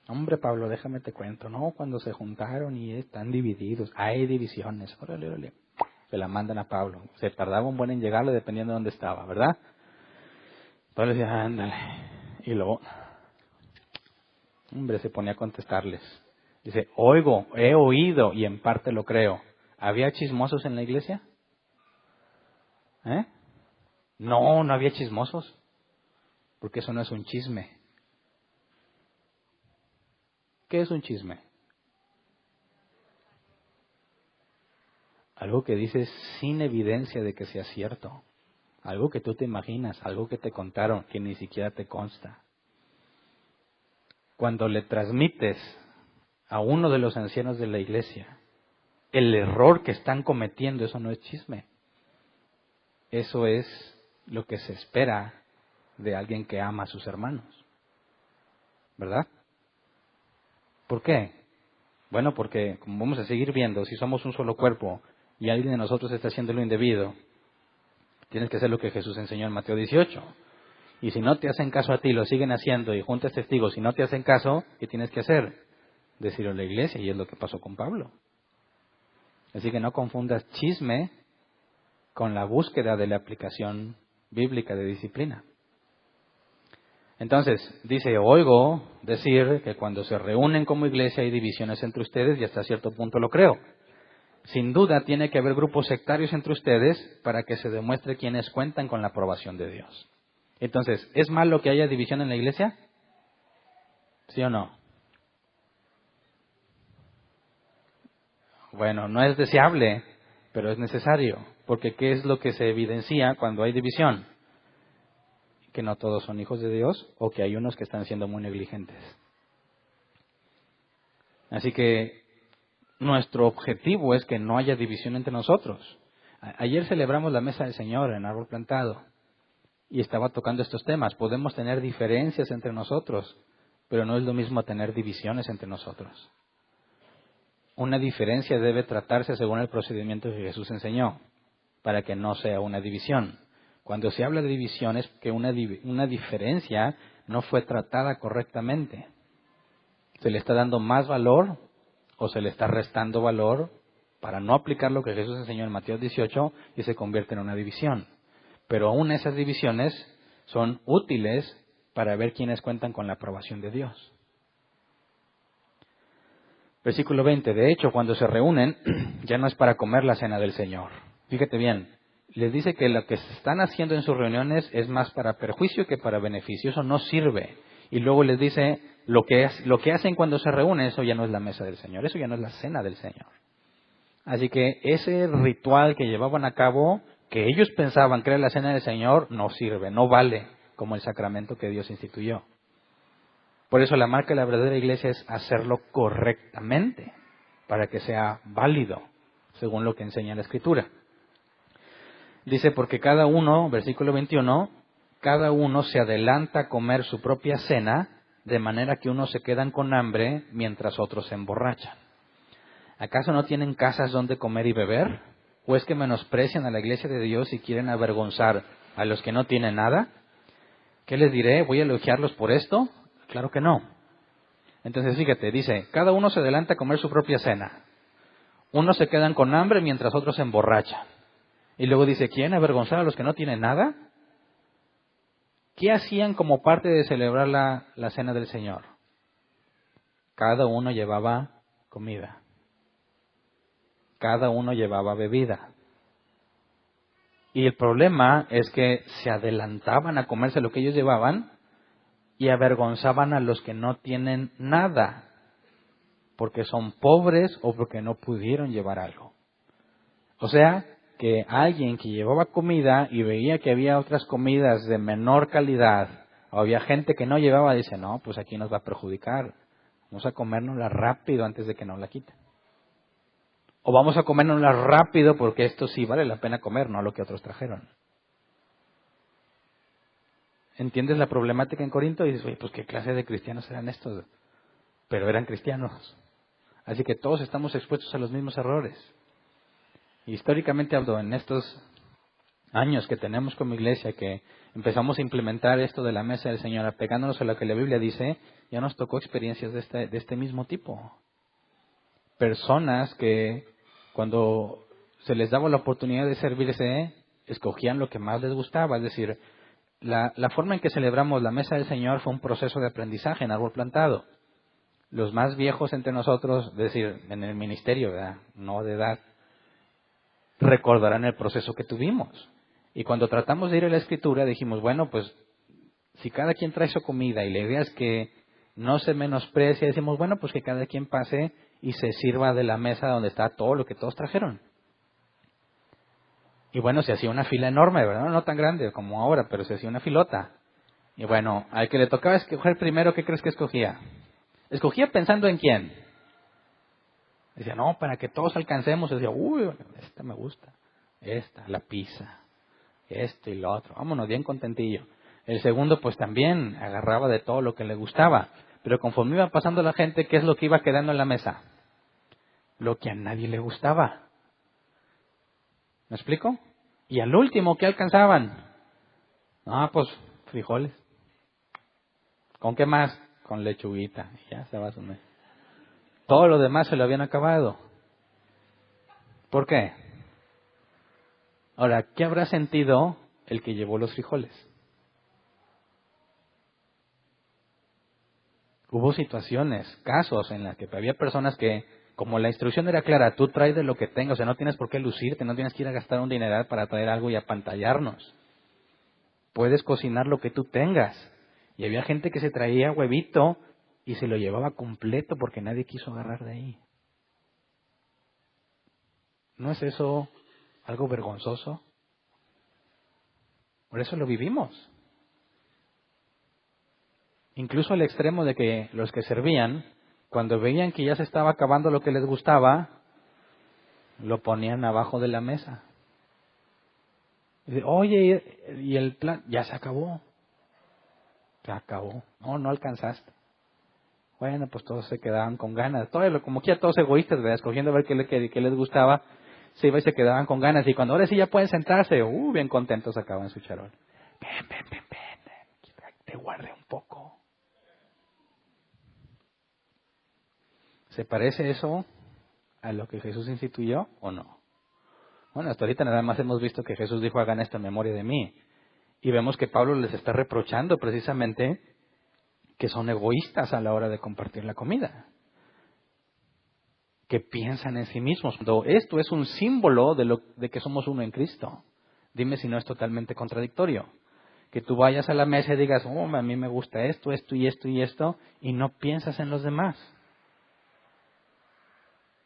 Hombre, Pablo, déjame te cuento. No, cuando se juntaron y están divididos. Hay divisiones. Órale. Se la mandan a Pablo. Se tardaba un buen en llegarle dependiendo de dónde estaba, ¿verdad? Pablo decía: ándale. Y luego, hombre, se ponía a contestarles. Dice: oigo, he oído y en parte lo creo. ¿Había chismosos en la iglesia? No había chismosos. Porque eso no es un chisme. ¿Qué es un chisme? Algo que dices sin evidencia de que sea cierto. Algo que tú te imaginas, algo que te contaron, que ni siquiera te consta. Cuando le transmites a uno de los ancianos de la iglesia el error que están cometiendo, eso no es chisme. Eso es lo que se espera de alguien que ama a sus hermanos. ¿Verdad? ¿Por qué? Bueno, porque como vamos a seguir viendo, si somos un solo cuerpo y alguien de nosotros está haciendo lo indebido, tienes que hacer lo que Jesús enseñó en Mateo 18. Y si no te hacen caso a ti, lo siguen haciendo y juntas testigos. Si no te hacen caso, ¿qué tienes que hacer? Decirlo a la iglesia, y es lo que pasó con Pablo. Así que no confundas chisme con la búsqueda de la aplicación bíblica de disciplina. Entonces, dice: oigo decir que cuando se reúnen como iglesia hay divisiones entre ustedes, y hasta cierto punto lo creo. Sin duda tiene que haber grupos sectarios entre ustedes para que se demuestre quiénes cuentan con la aprobación de Dios. Entonces, ¿es malo que haya división en la iglesia? ¿Sí o no? Bueno, no es deseable, pero es necesario. Porque ¿qué es lo que se evidencia cuando hay división? Que no todos son hijos de Dios, o que hay unos que están siendo muy negligentes. Así que nuestro objetivo es que no haya división entre nosotros. Ayer celebramos la mesa del Señor en Árbol Plantado y estaba tocando estos temas. Podemos tener diferencias entre nosotros, pero no es lo mismo tener divisiones entre nosotros. Una diferencia debe tratarse según el procedimiento que Jesús enseñó, para que no sea una división. Cuando se habla de división es que una diferencia no fue tratada correctamente. Se le está dando más valor o se le está restando valor para no aplicar lo que Jesús enseñó en Mateo 18 y se convierte en una división. Pero aún esas divisiones son útiles para ver quiénes cuentan con la aprobación de Dios. Versículo 20. De hecho, cuando se reúnen, ya no es para comer la cena del Señor. Fíjate bien, les dice que lo que se están haciendo en sus reuniones es más para perjuicio que para beneficio. Eso no sirve. Y luego les dice, lo que hacen cuando se reúnen, eso ya no es la mesa del Señor, eso ya no es la cena del Señor. Así que ese ritual que llevaban a cabo, que ellos pensaban que era la cena del Señor, no sirve, no vale como el sacramento que Dios instituyó. Por eso la marca de la verdadera iglesia es hacerlo correctamente, para que sea válido, según lo que enseña la Escritura. Dice, porque cada uno, versículo 21, cada uno se adelanta a comer su propia cena, de manera que unos se quedan con hambre mientras otros se emborrachan. ¿Acaso no tienen casas donde comer y beber? ¿O es que menosprecian a la iglesia de Dios y quieren avergonzar a los que no tienen nada? ¿Qué les diré? ¿Voy a elogiarlos por esto? Claro que no. Entonces fíjate, dice, cada uno se adelanta a comer su propia cena. Unos se quedan con hambre mientras otros se emborrachan. Y luego dice, ¿quieren avergonzar a los que no tienen nada? ¿Qué hacían como parte de celebrar la cena del Señor? Cada uno llevaba comida. Cada uno llevaba bebida. Y el problema es que se adelantaban a comerse lo que ellos llevaban y avergonzaban a los que no tienen nada, porque son pobres o porque no pudieron llevar algo. O sea, que alguien que llevaba comida y veía que había otras comidas de menor calidad, o había gente que no llevaba, dice, no, pues aquí nos va a perjudicar. Vamos a comérnosla rápido antes de que nos la quiten. O vamos a comérnosla rápido porque esto sí vale la pena comer, no lo que otros trajeron. ¿Entiendes la problemática en Corinto? Y dices, oye, pues qué clase de cristianos eran estos. Pero eran cristianos. Así que todos estamos expuestos a los mismos errores. Históricamente hablando, en estos años que tenemos como iglesia, que empezamos a implementar esto de la mesa del Señor, apegándonos a lo que la Biblia dice, ya nos tocó experiencias de este mismo tipo. Personas que cuando se les daba la oportunidad de servirse, escogían lo que más les gustaba. Es decir, la forma en que celebramos la mesa del Señor fue un proceso de aprendizaje en árbol plantado. Los más viejos entre nosotros, es decir, en el ministerio, ¿verdad? No de edad, recordarán el proceso que tuvimos. Y cuando tratamos de ir a la Escritura, dijimos, bueno, pues si cada quien trae su comida y la idea es que no se menosprecia, decimos, bueno, pues que cada quien pase y se sirva de la mesa donde está todo lo que todos trajeron. Y bueno, se hacía una fila enorme, ¿verdad? No tan grande como ahora, pero se hacía una filota. Y bueno, al que le tocaba escoger primero, ¿qué crees que escogía? Escogía pensando en quién. Decía, no, para que todos alcancemos. Decía, uy, esta me gusta. Esta, la pizza. Esto y lo otro. Vámonos, bien contentillo. El segundo, pues también agarraba de todo lo que le gustaba. Pero conforme iba pasando la gente, ¿qué es lo que iba quedando en la mesa? Lo que a nadie le gustaba. ¿Me explico? Y al último, ¿qué alcanzaban? Ah, pues frijoles. ¿Con qué más? Con lechuguita. Ya se va a sumar. Todo lo demás se lo habían acabado. ¿Por qué? Ahora, ¿qué habrá sentido el que llevó los frijoles? Hubo situaciones, casos en los que había personas que, como la instrucción era clara, tú traes de lo que tengas, o sea, no tienes por qué lucirte, no tienes que ir a gastar un dineral para traer algo y apantallarnos. Puedes cocinar lo que tú tengas. Y había gente que se traía huevito y se lo llevaba completo porque nadie quiso agarrar de ahí. ¿No es eso algo vergonzoso? Por eso lo vivimos. Incluso al extremo de que los que servían, cuando veían que ya se estaba acabando lo que les gustaba, lo ponían abajo de la mesa. Y dice, oye, y el plan, ya se acabó. Se acabó. No, no alcanzaste. Bueno, pues todos se quedaban con ganas. Como que todos egoístas, ¿verdad? Escogiendo a ver qué les gustaba, se iba y se quedaban con ganas. Y cuando ahora sí ya pueden sentarse, bien contentos acaban su charol. Ven. Te guardé un poco. ¿Se parece eso a lo que Jesús instituyó o no? Bueno, hasta ahorita nada más hemos visto que Jesús dijo, hagan esto en memoria de mí. Y vemos que Pablo les está reprochando precisamente que son egoístas a la hora de compartir la comida. Que piensan en sí mismos. Esto es un símbolo de que somos uno en Cristo. Dime si no es totalmente contradictorio. Que tú vayas a la mesa y digas, oh, a mí me gusta esto, esto y esto y esto, y no piensas en los demás.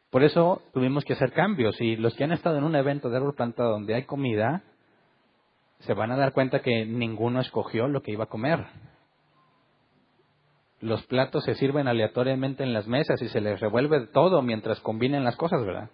Por eso tuvimos que hacer cambios. Y los que han estado en un evento de árbol plantado donde hay comida, se van a dar cuenta que ninguno escogió lo que iba a comer. Los platos se sirven aleatoriamente en las mesas y se les revuelve todo mientras combinen las cosas, ¿verdad?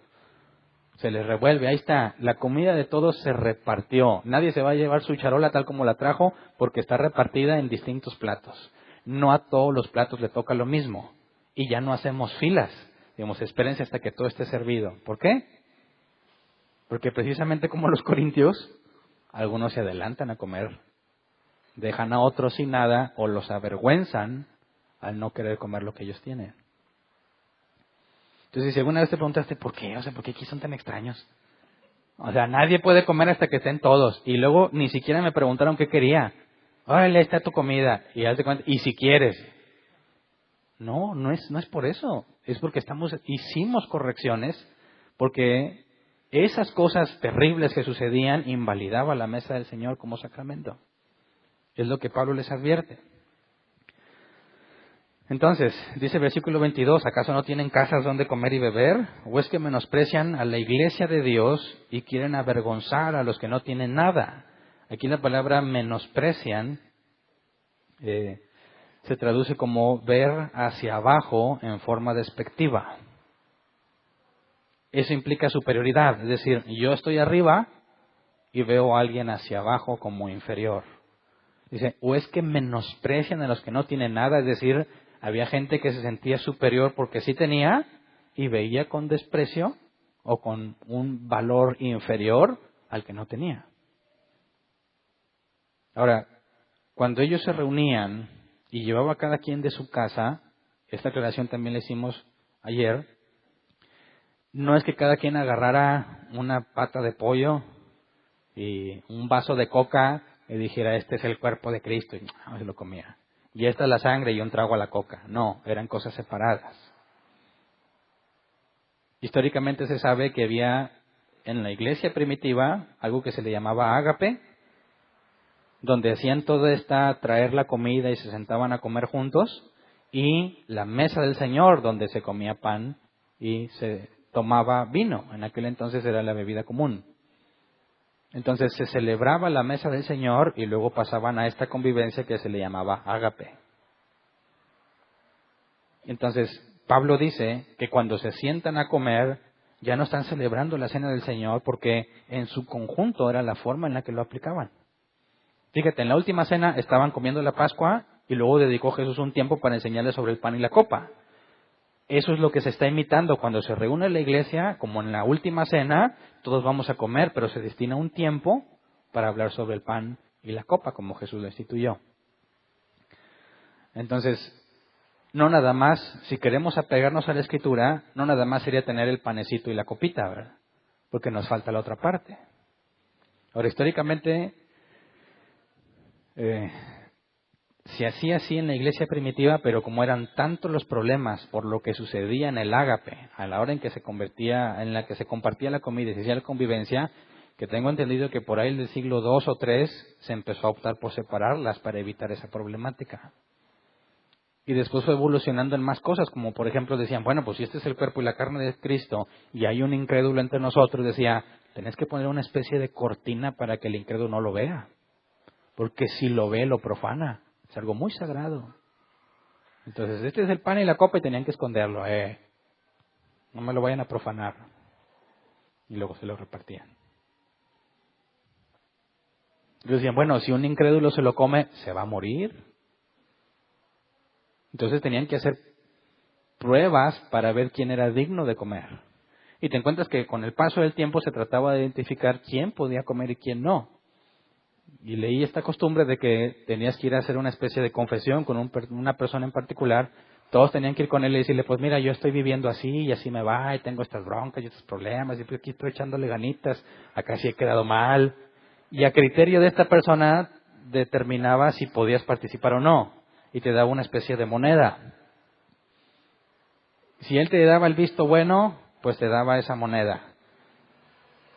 Se les revuelve, ahí está, la comida de todos se repartió. Nadie se va a llevar su charola tal como la trajo porque está repartida en distintos platos. No a todos los platos le toca lo mismo. Y ya no hacemos filas. Digamos, espérense hasta que todo esté servido. ¿Por qué? Porque precisamente como los corintios, algunos se adelantan a comer, dejan a otros sin nada o los avergüenzan al no querer comer lo que ellos tienen. Entonces, si alguna vez te preguntaste, ¿por qué? O sea, ¿por qué aquí son tan extraños? O sea, nadie puede comer hasta que estén todos. Y luego ni siquiera me preguntaron qué quería. Órale, ahí está tu comida. Y haz de cuenta, y si quieres. No, no es por eso. Es porque hicimos correcciones, porque esas cosas terribles que sucedían invalidaban la mesa del Señor como sacramento. Es lo que Pablo les advierte. Entonces, dice el versículo 22, ¿acaso no tienen casas donde comer y beber? ¿O es que menosprecian a la iglesia de Dios y quieren avergonzar a los que no tienen nada? Aquí la palabra menosprecian se traduce como ver hacia abajo en forma despectiva. Eso implica superioridad, es decir, yo estoy arriba y veo a alguien hacia abajo como inferior. Dice, o es que menosprecian a los que no tienen nada, es decir, había gente que se sentía superior porque sí tenía y veía con desprecio o con un valor inferior al que no tenía. Ahora, cuando ellos se reunían y llevaba cada quien de su casa, esta aclaración también la hicimos ayer, no es que cada quien agarrara una pata de pollo y un vaso de coca y dijera, este es el cuerpo de Cristo, y se lo comía. Y esta es la sangre y un trago a la coca. No, eran cosas separadas. Históricamente se sabe que había en la iglesia primitiva algo que se le llamaba ágape, donde hacían todo traer la comida y se sentaban a comer juntos, y la mesa del Señor, donde se comía pan y se tomaba vino. En aquel entonces era la bebida común. Entonces se celebraba la mesa del Señor y luego pasaban a esta convivencia que se le llamaba ágape. Entonces Pablo dice que cuando se sientan a comer ya no están celebrando la cena del Señor porque en su conjunto era la forma en la que lo aplicaban. Fíjate, en la última cena estaban comiendo la Pascua y luego dedicó Jesús un tiempo para enseñarles sobre el pan y la copa. Eso es lo que se está imitando cuando se reúne la iglesia, como en la última cena, todos vamos a comer, pero se destina un tiempo para hablar sobre el pan y la copa, como Jesús lo instituyó. Entonces, no nada más, si queremos apegarnos a la Escritura, no nada más sería tener el panecito y la copita, ¿verdad? Porque nos falta la otra parte. Ahora, históricamente, se hacía así en la iglesia primitiva, pero como eran tantos los problemas por lo que sucedía en el ágape, a la hora en que se convertía, en la que se compartía la comida y se hacía la convivencia, que tengo entendido que por ahí del siglo II o III se empezó a optar por separarlas para evitar esa problemática. Y después fue evolucionando en más cosas, como por ejemplo decían, bueno, pues si este es el cuerpo y la carne de Cristo y hay un incrédulo entre nosotros, decía, tenés que poner una especie de cortina para que el incrédulo no lo vea, porque si lo ve lo profana. Es algo muy sagrado. Entonces, este es el pan y la copa y tenían que esconderlo. No me lo vayan a profanar. Y luego se lo repartían. Y decían, bueno, si un incrédulo se lo come, ¿se va a morir? Entonces tenían que hacer pruebas para ver quién era digno de comer. Y te encuentras que con el paso del tiempo se trataba de identificar quién podía comer y quién no. Y leí esta costumbre de que tenías que ir a hacer una especie de confesión con una persona en particular. Todos tenían que ir con él y decirle, pues mira, yo estoy viviendo así y así me va y tengo estas broncas y estos problemas y pues aquí estoy echándole ganitas, acá sí he quedado mal. Y a criterio de esta persona determinaba si podías participar o no y te daba una especie de moneda. Si él te daba el visto bueno, pues te daba esa moneda.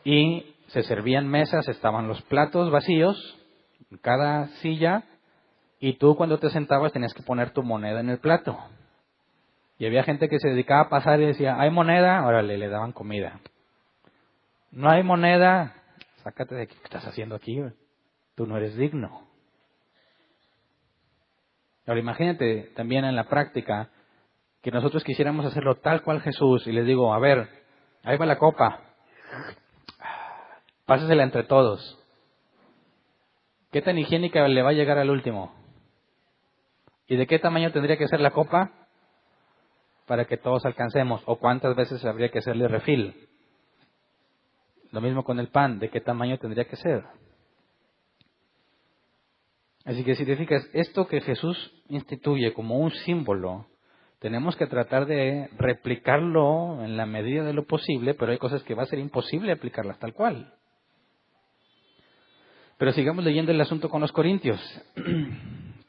Y Se servían mesas, estaban los platos vacíos en cada silla, y tú cuando te sentabas tenías que poner tu moneda en el plato. Y había gente que se dedicaba a pasar y decía, ¿hay moneda? Órale, le daban comida. No hay moneda, sácate de aquí, ¿qué estás haciendo aquí? Tú no eres digno. Ahora imagínate también en la práctica que nosotros quisiéramos hacerlo tal cual Jesús y les digo, a ver, ahí va la copa, pásasela entre todos. ¿Qué tan higiénica le va a llegar al último? ¿Y de qué tamaño tendría que ser la copa para que todos alcancemos? ¿O cuántas veces habría que hacerle refil? Lo mismo con el pan, ¿de qué tamaño tendría que ser? Así que si te fijas, esto que Jesús instituye como un símbolo, tenemos que tratar de replicarlo en la medida de lo posible, pero hay cosas que va a ser imposible aplicarlas tal cual. Pero sigamos leyendo el asunto con los corintios.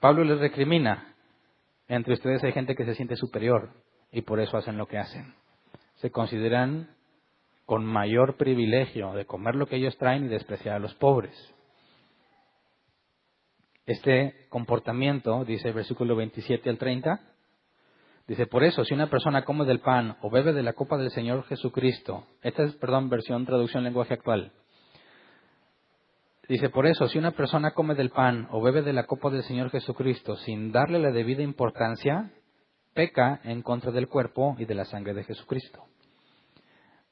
Pablo les recrimina, entre ustedes hay gente que se siente superior y por eso hacen lo que hacen. Se consideran con mayor privilegio de comer lo que ellos traen y despreciar a los pobres. Este comportamiento, dice el versículo 27 al 30, dice, por eso, si una persona come del pan o bebe de la copa del Señor Jesucristo, esta es, versión, traducción, lenguaje actual. Dice, por eso, si una persona come del pan o bebe de la copa del Señor Jesucristo sin darle la debida importancia, peca en contra del cuerpo y de la sangre de Jesucristo.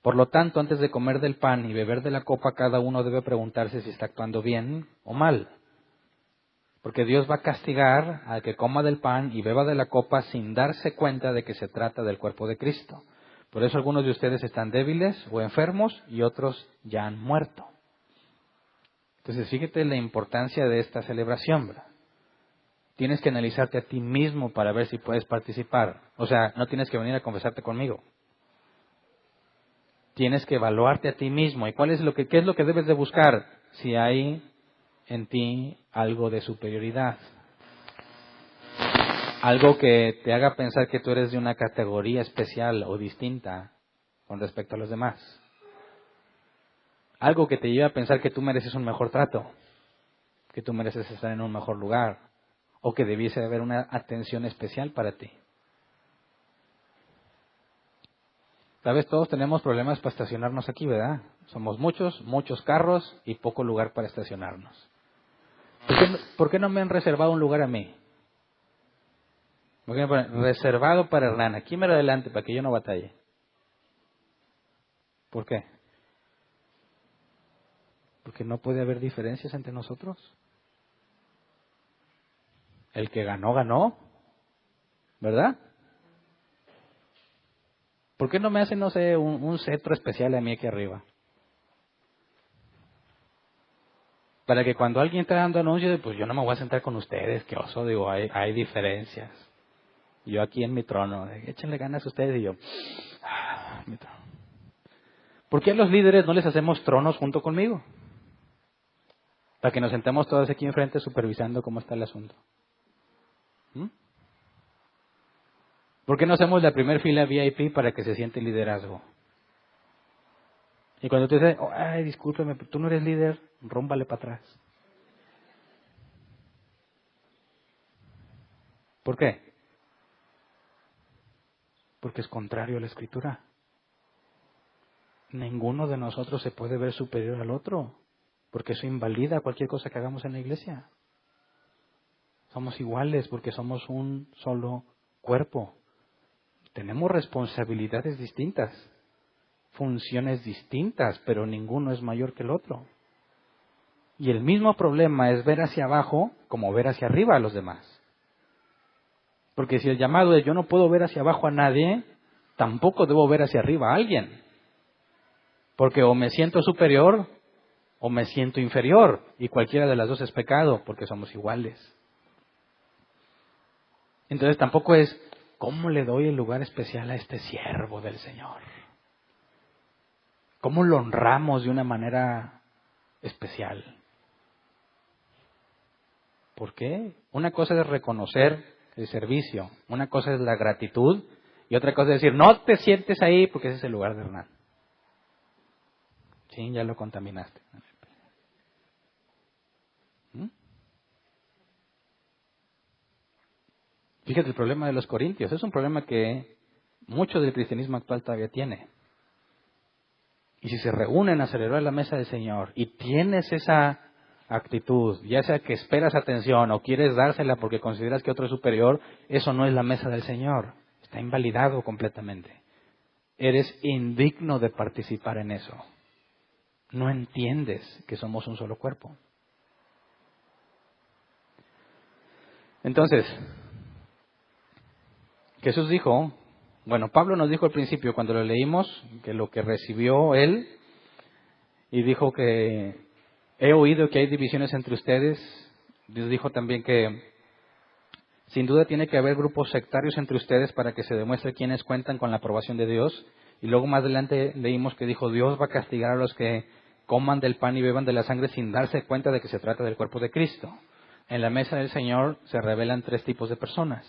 Por lo tanto, antes de comer del pan y beber de la copa, cada uno debe preguntarse si está actuando bien o mal. Porque Dios va a castigar al que coma del pan y beba de la copa sin darse cuenta de que se trata del cuerpo de Cristo. Por eso algunos de ustedes están débiles o enfermos y otros ya han muerto. Entonces, fíjate la importancia de esta celebración, ¿verdad? Tienes que analizarte a ti mismo para ver si puedes participar. O sea, no tienes que venir a confesarte conmigo. Tienes que evaluarte a ti mismo. ¿Y qué es lo que debes de buscar? Si hay en ti algo de superioridad. Algo que te haga pensar que tú eres de una categoría especial o distinta con respecto a los demás. Algo que te lleve a pensar que tú mereces un mejor trato, que tú mereces estar en un mejor lugar, o que debiese haber una atención especial para ti. ¿Sabes? Todos tenemos problemas para estacionarnos aquí, ¿verdad? Somos muchos carros y poco lugar para estacionarnos. ¿Por qué no me han reservado un lugar a mí? ¿Por qué me ponen reservado para Hernán? Aquí mero adelante para que yo no batalle. ¿Por qué? Porque no puede haber diferencias entre nosotros. El que ganó, ganó. ¿Verdad? ¿Por qué no me hacen, no sé, un cetro especial a mí aquí arriba? Para que cuando alguien está dando anuncios, pues yo no me voy a sentar con ustedes, qué oso, digo, hay diferencias. Yo aquí en mi trono, échenle ganas a ustedes y yo, mi trono. ¿Por qué a los líderes no les hacemos tronos junto conmigo? Para que nos sentemos todos aquí enfrente supervisando cómo está el asunto. ¿Por qué no hacemos la primera fila VIP para que se siente el liderazgo? Y cuando tú dices, ay, discúlpeme, tú no eres líder, rómbale para atrás. ¿Por qué? Porque es contrario a la Escritura. Ninguno de nosotros se puede ver superior al otro, porque eso invalida cualquier cosa que hagamos en la iglesia. Somos iguales porque somos un solo cuerpo. Tenemos responsabilidades distintas, funciones distintas, pero ninguno es mayor que el otro. Y el mismo problema es ver hacia abajo como ver hacia arriba a los demás. Porque si el llamado es yo no puedo ver hacia abajo a nadie, tampoco debo ver hacia arriba a alguien. Porque o me siento superior o me siento inferior. Y cualquiera de las dos es pecado porque somos iguales. Entonces tampoco es ¿cómo le doy el lugar especial a este siervo del Señor? ¿Cómo lo honramos de una manera especial? ¿Por qué? Una cosa es reconocer el servicio, una cosa es la gratitud y otra cosa es decir, no te sientes ahí porque ese es el lugar de Hernán. Sí, ya lo contaminaste. ¿Mm? Fíjate el problema de los corintios. Es un problema que mucho del cristianismo actual todavía tiene. Y si se reúnen a celebrar la mesa del Señor y tienes esa actitud, ya sea que esperas atención o quieres dársela porque consideras que otro es superior, eso no es la mesa del Señor. Está invalidado completamente. Eres indigno de participar en eso. No entiendes que somos un solo cuerpo. Entonces, Jesús dijo, bueno, Pablo nos dijo al principio cuando lo leímos, que lo que recibió él, y dijo que he oído que hay divisiones entre ustedes. Dios dijo también que sin duda tiene que haber grupos sectarios entre ustedes para que se demuestre quiénes cuentan con la aprobación de Dios. Y luego más adelante leímos que dijo, Dios va a castigar a los que coman del pan y beban de la sangre sin darse cuenta de que se trata del cuerpo de Cristo. En la mesa del Señor se revelan tres tipos de personas.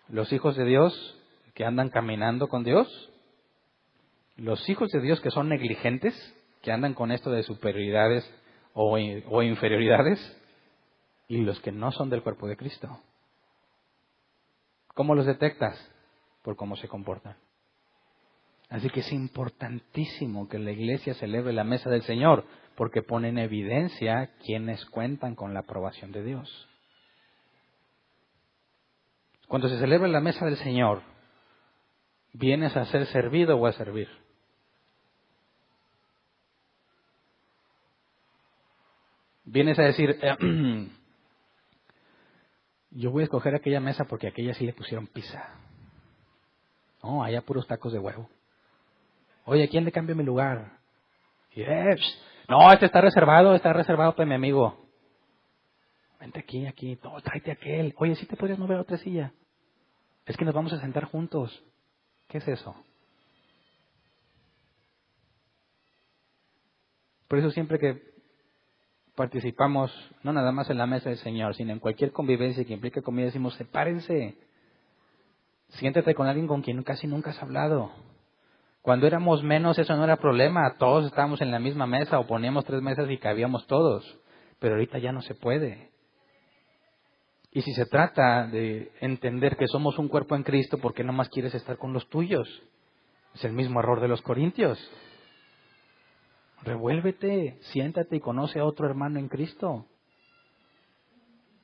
Los hijos de Dios que andan caminando con Dios, los hijos de Dios que son negligentes, que andan con esto de superioridades o inferioridades, y los que no son del cuerpo de Cristo. ¿Cómo los detectas? Por cómo se comportan. Así que es importantísimo que la iglesia celebre la mesa del Señor, porque pone en evidencia quienes cuentan con la aprobación de Dios. Cuando se celebra la mesa del Señor, ¿vienes a ser servido o a servir? Vienes a decir, yo voy a escoger aquella mesa porque a aquella sí le pusieron pizza. No, allá puros tacos de huevo. Oye, ¿a quién le cambio mi lugar? Y, no, este está reservado para mi amigo. Vente aquí. No, tráete aquel. Oye, ¿sí te podrías mover a otra silla? Es que nos vamos a sentar juntos. ¿Qué es eso? Por eso siempre que participamos, no nada más en la mesa del Señor, sino en cualquier convivencia que implique comida, decimos, sepárense. Siéntate con alguien con quien casi nunca has hablado. Cuando éramos menos eso no era problema, todos estábamos en la misma mesa o poníamos 3 mesas y cabíamos todos, pero ahorita ya no se puede. Y si se trata de entender que somos un cuerpo en Cristo, ¿por qué no más quieres estar con los tuyos? Es el mismo error de los corintios. Revuélvete, siéntate y conoce a otro hermano en Cristo.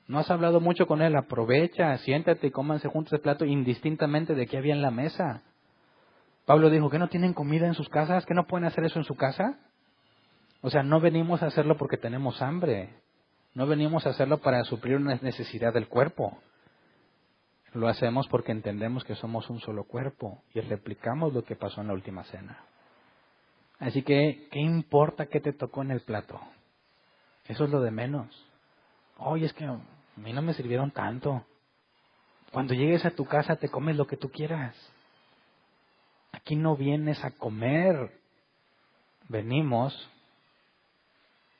No has hablado mucho con él, aprovecha, siéntate y cómanse juntos el plato indistintamente de qué había en la mesa. Pablo dijo, ¿que no tienen comida en sus casas? ¿Que no pueden hacer eso en su casa? O sea, no venimos a hacerlo porque tenemos hambre. No venimos a hacerlo para suplir una necesidad del cuerpo. Lo hacemos porque entendemos que somos un solo cuerpo y replicamos lo que pasó en la última cena. Así que, ¿qué importa qué te tocó en el plato? Eso es lo de menos. Oye, es que a mí no me sirvieron tanto. Cuando llegues a tu casa te comes lo que tú quieras. Aquí no vienes a comer, venimos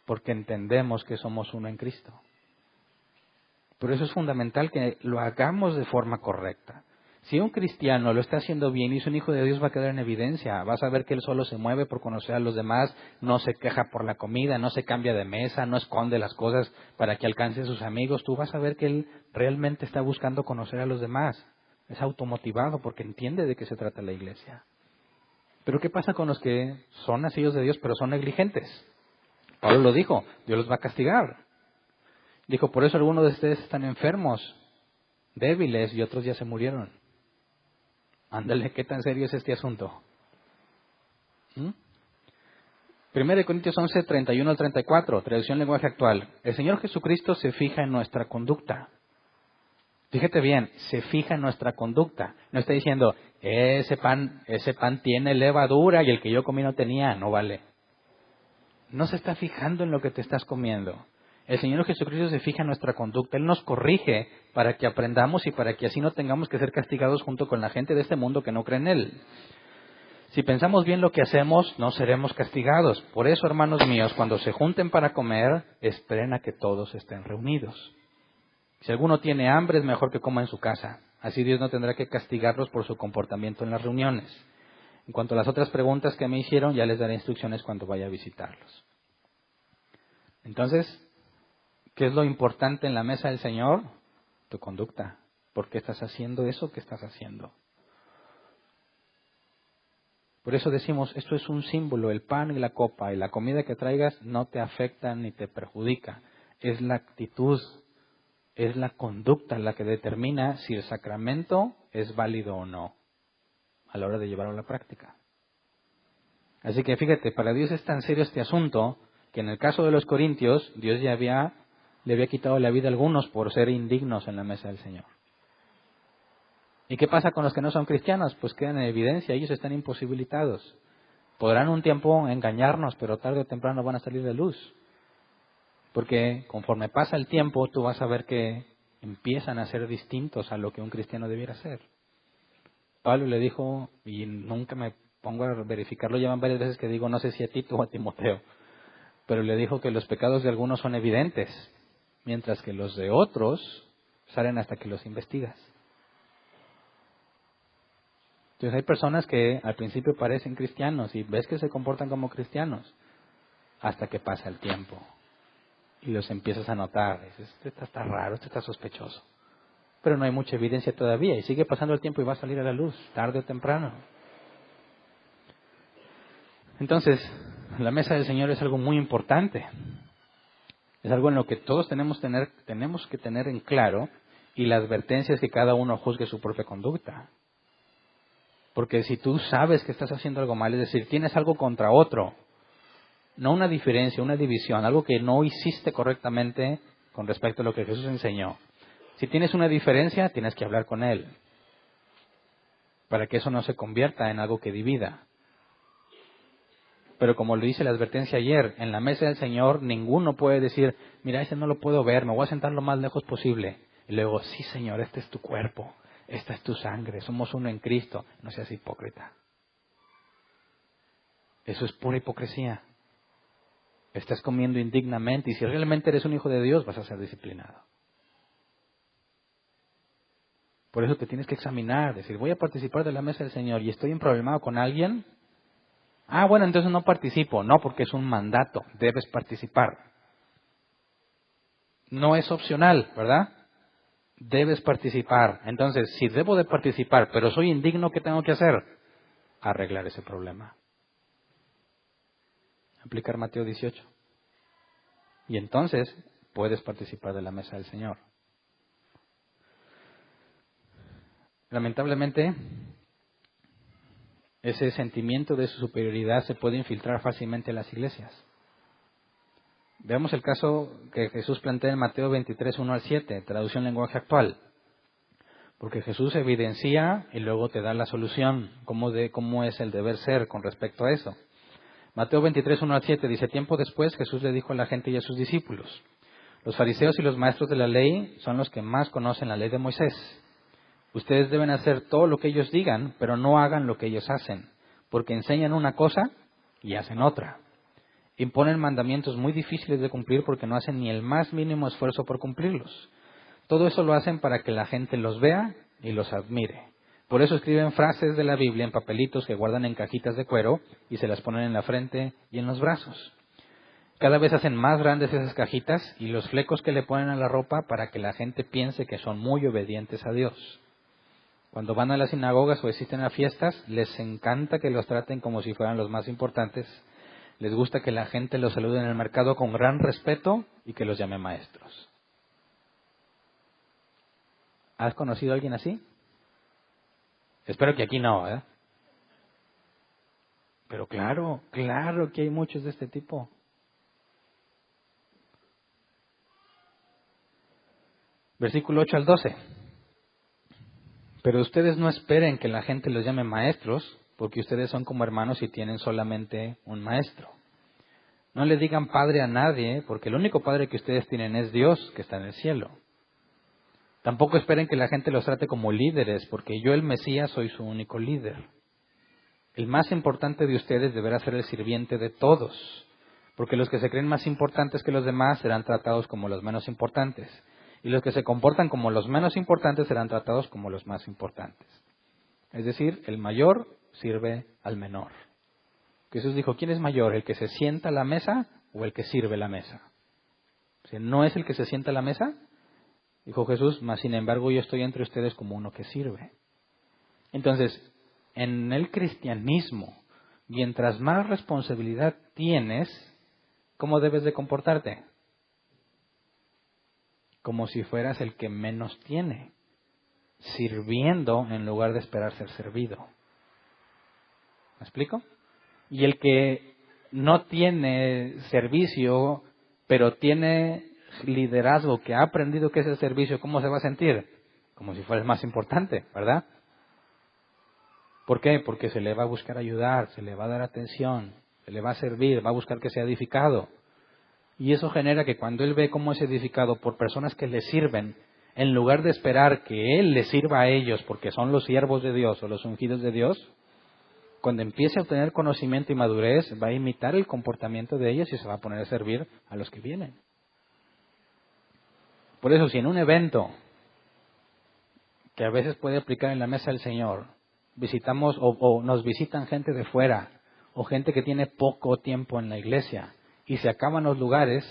porque entendemos que somos uno en Cristo. Por eso es fundamental que lo hagamos de forma correcta. Si un cristiano lo está haciendo bien y es un hijo de Dios, va a quedar en evidencia. Vas a ver que él solo se mueve por conocer a los demás, no se queja por la comida, no se cambia de mesa, no esconde las cosas para que alcance a sus amigos. Tú vas a ver que él realmente está buscando conocer a los demás. Es automotivado porque entiende de qué se trata la iglesia. Pero ¿qué pasa con los que son nacidos de Dios pero son negligentes? Pablo lo dijo, Dios los va a castigar. Dijo, por eso algunos de ustedes están enfermos, débiles y otros ya se murieron. Ándale, ¿qué tan serio es este asunto? 1 Corintios 11, 31 al 34, traducción lenguaje actual. El Señor Jesucristo se fija en nuestra conducta. Fíjate bien, se fija en nuestra conducta. No está diciendo, ese pan tiene levadura y el que yo comí no tenía, no vale. No se está fijando en lo que te estás comiendo. El Señor Jesucristo se fija en nuestra conducta. Él nos corrige para que aprendamos y para que así no tengamos que ser castigados junto con la gente de este mundo que no cree en Él. Si pensamos bien lo que hacemos, no seremos castigados. Por eso, hermanos míos, cuando se junten para comer, esperen a que todos estén reunidos. Si alguno tiene hambre, es mejor que coma en su casa. Así Dios no tendrá que castigarlos por su comportamiento en las reuniones. En cuanto a las otras preguntas que me hicieron, ya les daré instrucciones cuando vaya a visitarlos. Entonces, ¿qué es lo importante en la mesa del Señor? Tu conducta. ¿Por qué estás haciendo eso que estás haciendo? Por eso decimos, esto es un símbolo, el pan y la copa y la comida que traigas no te afecta ni te perjudica. Es la actitud, es la conducta la que determina si el sacramento es válido o no a la hora de llevarlo a la práctica. Así que fíjate, para Dios es tan serio este asunto que en el caso de los corintios, Dios ya le había quitado la vida a algunos por ser indignos en la mesa del Señor. ¿Y qué pasa con los que no son cristianos? Pues quedan en evidencia, ellos están imposibilitados. Podrán un tiempo engañarnos, pero tarde o temprano van a salir de luz. Porque conforme pasa el tiempo, tú vas a ver que empiezan a ser distintos a lo que un cristiano debiera ser. Pablo le dijo, y nunca me pongo a verificarlo, llevan varias veces que digo, no sé si a Tito o a Timoteo, pero le dijo que los pecados de algunos son evidentes, mientras que los de otros salen hasta que los investigas. Entonces hay personas que al principio parecen cristianos y ves que se comportan como cristianos hasta que pasa el tiempo y los empiezas a notar. Dices, este está raro, este está sospechoso. Pero no hay mucha evidencia todavía y sigue pasando el tiempo y va a salir a la luz, tarde o temprano. Entonces, la mesa del Señor es algo muy importante. Es algo en lo que todos tenemos que tener en claro y la advertencia es que cada uno juzgue su propia conducta. Porque si tú sabes que estás haciendo algo mal, es decir, tienes algo contra otro, no una diferencia, una división, algo que no hiciste correctamente con respecto a lo que Jesús enseñó. Si tienes una diferencia, tienes que hablar con Él, para que eso no se convierta en algo que divida. Pero como lo dice la advertencia ayer, en la mesa del Señor ninguno puede decir, mira, ese no lo puedo ver, me voy a sentar lo más lejos posible. Y luego, sí Señor, este es tu cuerpo, esta es tu sangre, somos uno en Cristo. No seas hipócrita. Eso es pura hipocresía. Estás comiendo indignamente y si realmente eres un hijo de Dios vas a ser disciplinado. Por eso te tienes que examinar, decir, voy a participar de la mesa del Señor y estoy emproblemado con alguien. Ah, bueno, entonces no participo. No, porque es un mandato, debes participar. No es opcional, ¿verdad? Debes participar. Entonces, si debo de participar, pero soy indigno, ¿qué tengo que hacer? Arreglar ese problema. Aplicar Mateo 18. Y entonces puedes participar de la mesa del Señor. Lamentablemente, ese sentimiento de su superioridad se puede infiltrar fácilmente en las iglesias. Veamos el caso que Jesús plantea en Mateo 23, 1 al 7, traducción lenguaje actual. Porque Jesús evidencia y luego te da la solución, cómo es el deber ser con respecto a eso. Mateo 23, 1 al 7 dice, tiempo después Jesús le dijo a la gente y a sus discípulos, los fariseos y los maestros de la ley son los que más conocen la ley de Moisés. Ustedes deben hacer todo lo que ellos digan, pero no hagan lo que ellos hacen, porque enseñan una cosa y hacen otra. Imponen mandamientos muy difíciles de cumplir porque no hacen ni el más mínimo esfuerzo por cumplirlos. Todo eso lo hacen para que la gente los vea y los admire. Por eso escriben frases de la Biblia en papelitos que guardan en cajitas de cuero y se las ponen en la frente y en los brazos. Cada vez hacen más grandes esas cajitas y los flecos que le ponen a la ropa para que la gente piense que son muy obedientes a Dios. Cuando van a las sinagogas o asisten a fiestas, les encanta que los traten como si fueran los más importantes. Les gusta que la gente los salude en el mercado con gran respeto y que los llame maestros. ¿Has conocido a alguien así? Espero que aquí no, ¿eh? Pero claro que hay muchos de este tipo. Versículo 8 al 12. Pero ustedes no esperen que la gente los llame maestros, porque ustedes son como hermanos y tienen solamente un maestro. No le digan padre a nadie, porque el único padre que ustedes tienen es Dios, que está en el cielo. Tampoco esperen que la gente los trate como líderes, porque yo, el Mesías, soy su único líder. El más importante de ustedes deberá ser el sirviente de todos, porque los que se creen más importantes que los demás serán tratados como los menos importantes, y los que se comportan como los menos importantes serán tratados como los más importantes. Es decir, el mayor sirve al menor. Jesús dijo, ¿quién es mayor, el que se sienta a la mesa o el que sirve la mesa? Si no es el que se sienta a la mesa, dijo Jesús, mas sin embargo yo estoy entre ustedes como uno que sirve. Entonces, en el cristianismo, mientras más responsabilidad tienes, ¿cómo debes de comportarte? Como si fueras el que menos tiene, sirviendo en lugar de esperar ser servido. ¿Me explico? Y el que no tiene servicio, pero tiene liderazgo, que ha aprendido que es el servicio, ¿cómo se va a sentir? Como si fuera el más importante, ¿verdad? ¿Por qué? Porque se le va a buscar ayudar, se le va a dar atención, se le va a servir, va a buscar que sea edificado. Y eso genera que cuando él ve cómo es edificado por personas que le sirven, en lugar de esperar que él les sirva a ellos porque son los siervos de Dios o los ungidos de Dios, cuando empiece a obtener conocimiento y madurez, va a imitar el comportamiento de ellos y se va a poner a servir a los que vienen. Por eso, si en un evento, que a veces puede aplicar en la mesa del Señor, visitamos o nos visitan gente de fuera, o gente que tiene poco tiempo en la iglesia, y se acaban los lugares,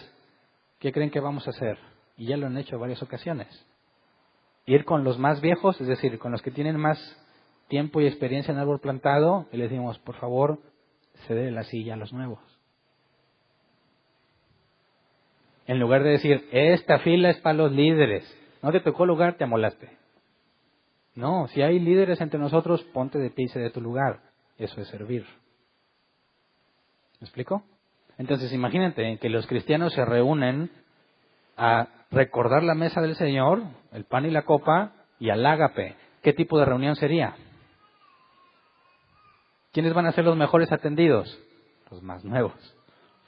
¿qué creen que vamos a hacer? Y ya lo han hecho en varias ocasiones. Ir con los más viejos, es decir, con los que tienen más tiempo y experiencia en árbol plantado, y les decimos, por favor, cede la silla a los nuevos. En lugar de decir, esta fila es para los líderes, no te tocó lugar, te amolaste. No, si hay líderes entre nosotros, ponte de pie y cede tu lugar. Eso es servir. ¿Me explico? Entonces imagínate que los cristianos se reúnen a recordar la mesa del Señor, el pan y la copa, y al ágape. ¿Qué tipo de reunión sería? ¿Quiénes van a ser los mejores atendidos? Los más nuevos,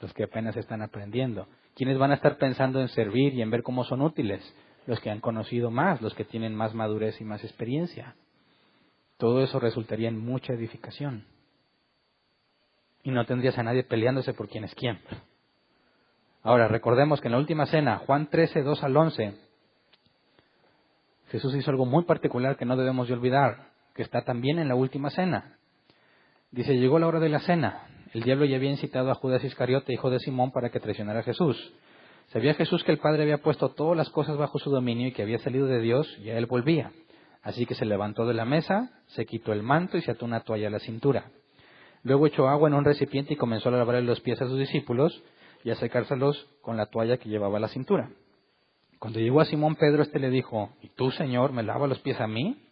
los que apenas están aprendiendo. ¿Quiénes van a estar pensando en servir y en ver cómo son útiles? Los que han conocido más, los que tienen más madurez y más experiencia. Todo eso resultaría en mucha edificación. Y no tendrías a nadie peleándose por quién es quién. Ahora, recordemos que en la última cena, Juan 13, 2 al 11, Jesús hizo algo muy particular que no debemos de olvidar, que está también en la última cena. Dice, llegó la hora de la cena. El diablo ya había incitado a Judas Iscariote, hijo de Simón, para que traicionara a Jesús. Sabía Jesús que el Padre había puesto todas las cosas bajo su dominio y que había salido de Dios y a él volvía. Así que se levantó de la mesa, se quitó el manto y se ató una toalla a la cintura. Luego echó agua en un recipiente y comenzó a lavarle los pies a sus discípulos y a secárselos con la toalla que llevaba a la cintura. Cuando llegó a Simón Pedro, éste le dijo, ¿y tú, Señor, me lavas los pies a mí?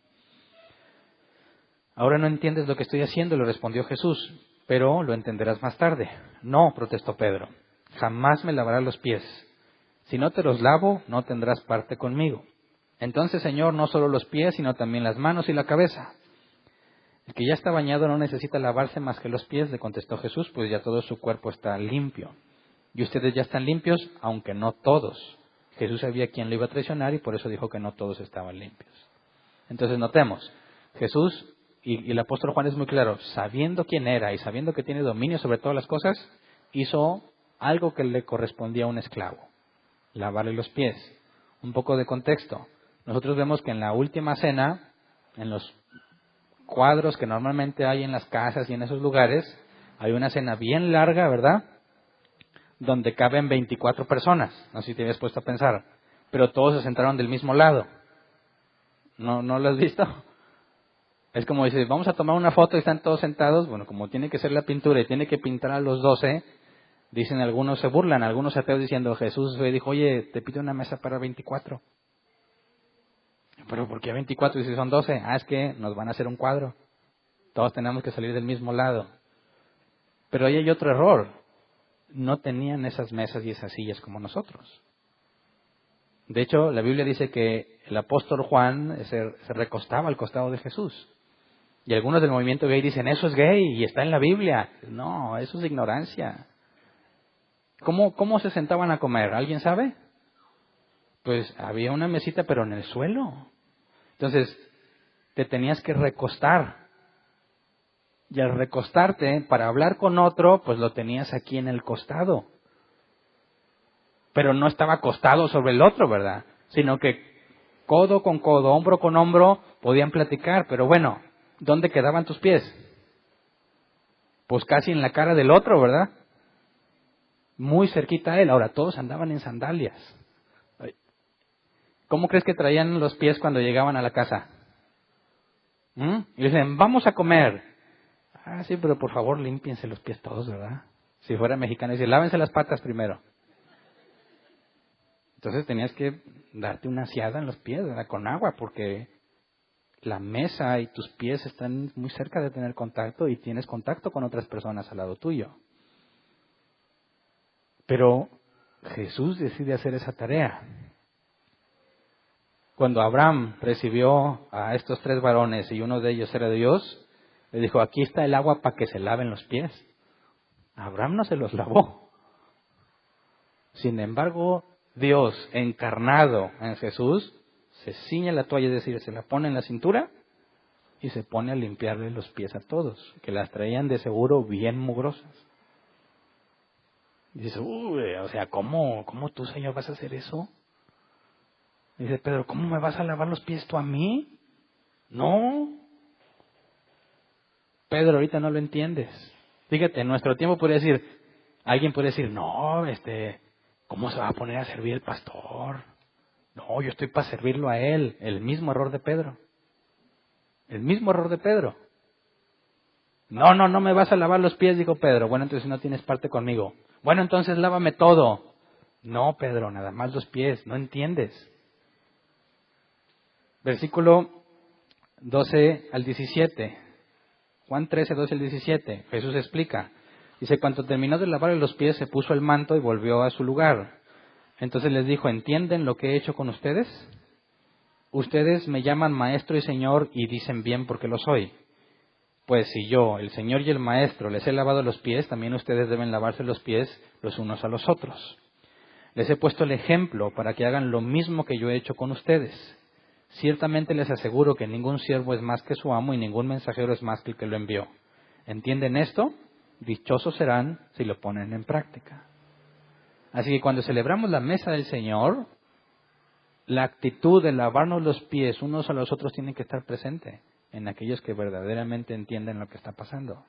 Ahora no entiendes lo que estoy haciendo, le respondió Jesús, pero lo entenderás más tarde. No, protestó Pedro, jamás me lavarás los pies. Si no te los lavo, no tendrás parte conmigo. Entonces, Señor, no solo los pies, sino también las manos y la cabeza. El que ya está bañado no necesita lavarse más que los pies, le contestó Jesús, pues ya todo su cuerpo está limpio. Y ustedes ya están limpios, aunque no todos. Jesús sabía quién lo iba a traicionar y por eso dijo que no todos estaban limpios. Entonces notemos, Jesús y el apóstol Juan es muy claro, sabiendo quién era y sabiendo que tiene dominio sobre todas las cosas, hizo algo que le correspondía a un esclavo, lavarle los pies. Un poco de contexto. Nosotros vemos que en la última cena, en los cuadros que normalmente hay en las casas y en esos lugares, hay una cena bien larga, ¿verdad?, donde caben 24 personas. No sé si te habías puesto a pensar. Pero todos se sentaron del mismo lado. ¿No lo has visto? Es como dices, vamos a tomar una foto y están todos sentados. Bueno, como tiene que ser la pintura y tiene que pintar a los 12, dicen algunos, se burlan, algunos ateos diciendo, Jesús dijo, oye, te pido una mesa para 24. ¿Pero por qué 24 y si son 12? Es que nos van a hacer un cuadro. Todos tenemos que salir del mismo lado. Pero ahí hay otro error. No tenían esas mesas y esas sillas como nosotros. De hecho, la Biblia dice que el apóstol Juan se recostaba al costado de Jesús. Y algunos del movimiento gay dicen, eso es gay y está en la Biblia. No, eso es ignorancia. ¿Cómo se sentaban a comer? ¿Alguien sabe? Pues había una mesita pero en el suelo. Entonces, te tenías que recostar. Y al recostarte, para hablar con otro, pues lo tenías aquí en el costado. Pero no estaba acostado sobre el otro, ¿verdad? Sino que codo con codo, hombro con hombro, podían platicar. Pero bueno, ¿dónde quedaban tus pies? pues casi en la cara del otro, ¿verdad? Muy cerquita a él. Ahora, todos andaban en sandalias. ¿Cómo crees que traían los pies cuando llegaban a la casa? Y dicen, vamos a comer. Ah, sí, pero por favor límpiense los pies todos, ¿verdad? Si fuera mexicano, dice, lávense las patas primero. Entonces tenías que darte una aseada en los pies, ¿verdad? Con agua, porque la mesa y tus pies están muy cerca de tener contacto y tienes contacto con otras personas al lado tuyo. Pero Jesús decide hacer esa tarea. Cuando Abraham recibió a estos 3 varones y uno de ellos era Dios, le dijo, aquí está el agua para que se laven los pies. Abraham no se los lavó. Sin embargo, Dios encarnado en Jesús se ciñe la toalla, es decir, se la pone en la cintura y se pone a limpiarle los pies a todos, que las traían de seguro bien mugrosas. Y dice, o sea, ¿cómo tú, Señor, vas a hacer eso? Dice Pedro, ¿cómo me vas a lavar los pies tú a mí? No. Pedro, ahorita no lo entiendes. Fíjate, en nuestro tiempo alguien podría decir, no, ¿cómo se va a poner a servir el pastor? No, yo estoy para servirlo a él. El mismo error de Pedro. El mismo error de Pedro. No me vas a lavar los pies, dijo Pedro. Bueno, entonces no tienes parte conmigo. Bueno, entonces lávame todo. No, Pedro, nada más los pies. No entiendes. Versículo 12 al 17. Juan 13, 12 al 17. Jesús explica. Dice, cuando terminó de lavarle los pies, se puso el manto y volvió a su lugar. Entonces les dijo, ¿entienden lo que he hecho con ustedes? Ustedes me llaman maestro y señor y dicen bien porque lo soy. Pues si yo, el Señor y el Maestro, les he lavado los pies, también ustedes deben lavarse los pies los unos a los otros. Les he puesto el ejemplo para que hagan lo mismo que yo he hecho con ustedes. Ciertamente les aseguro que ningún siervo es más que su amo y ningún mensajero es más que el que lo envió. ¿Entienden esto? Dichosos serán si lo ponen en práctica. Así que cuando celebramos la mesa del Señor, la actitud de lavarnos los pies unos a los otros tiene que estar presente en aquellos que verdaderamente entienden lo que está pasando.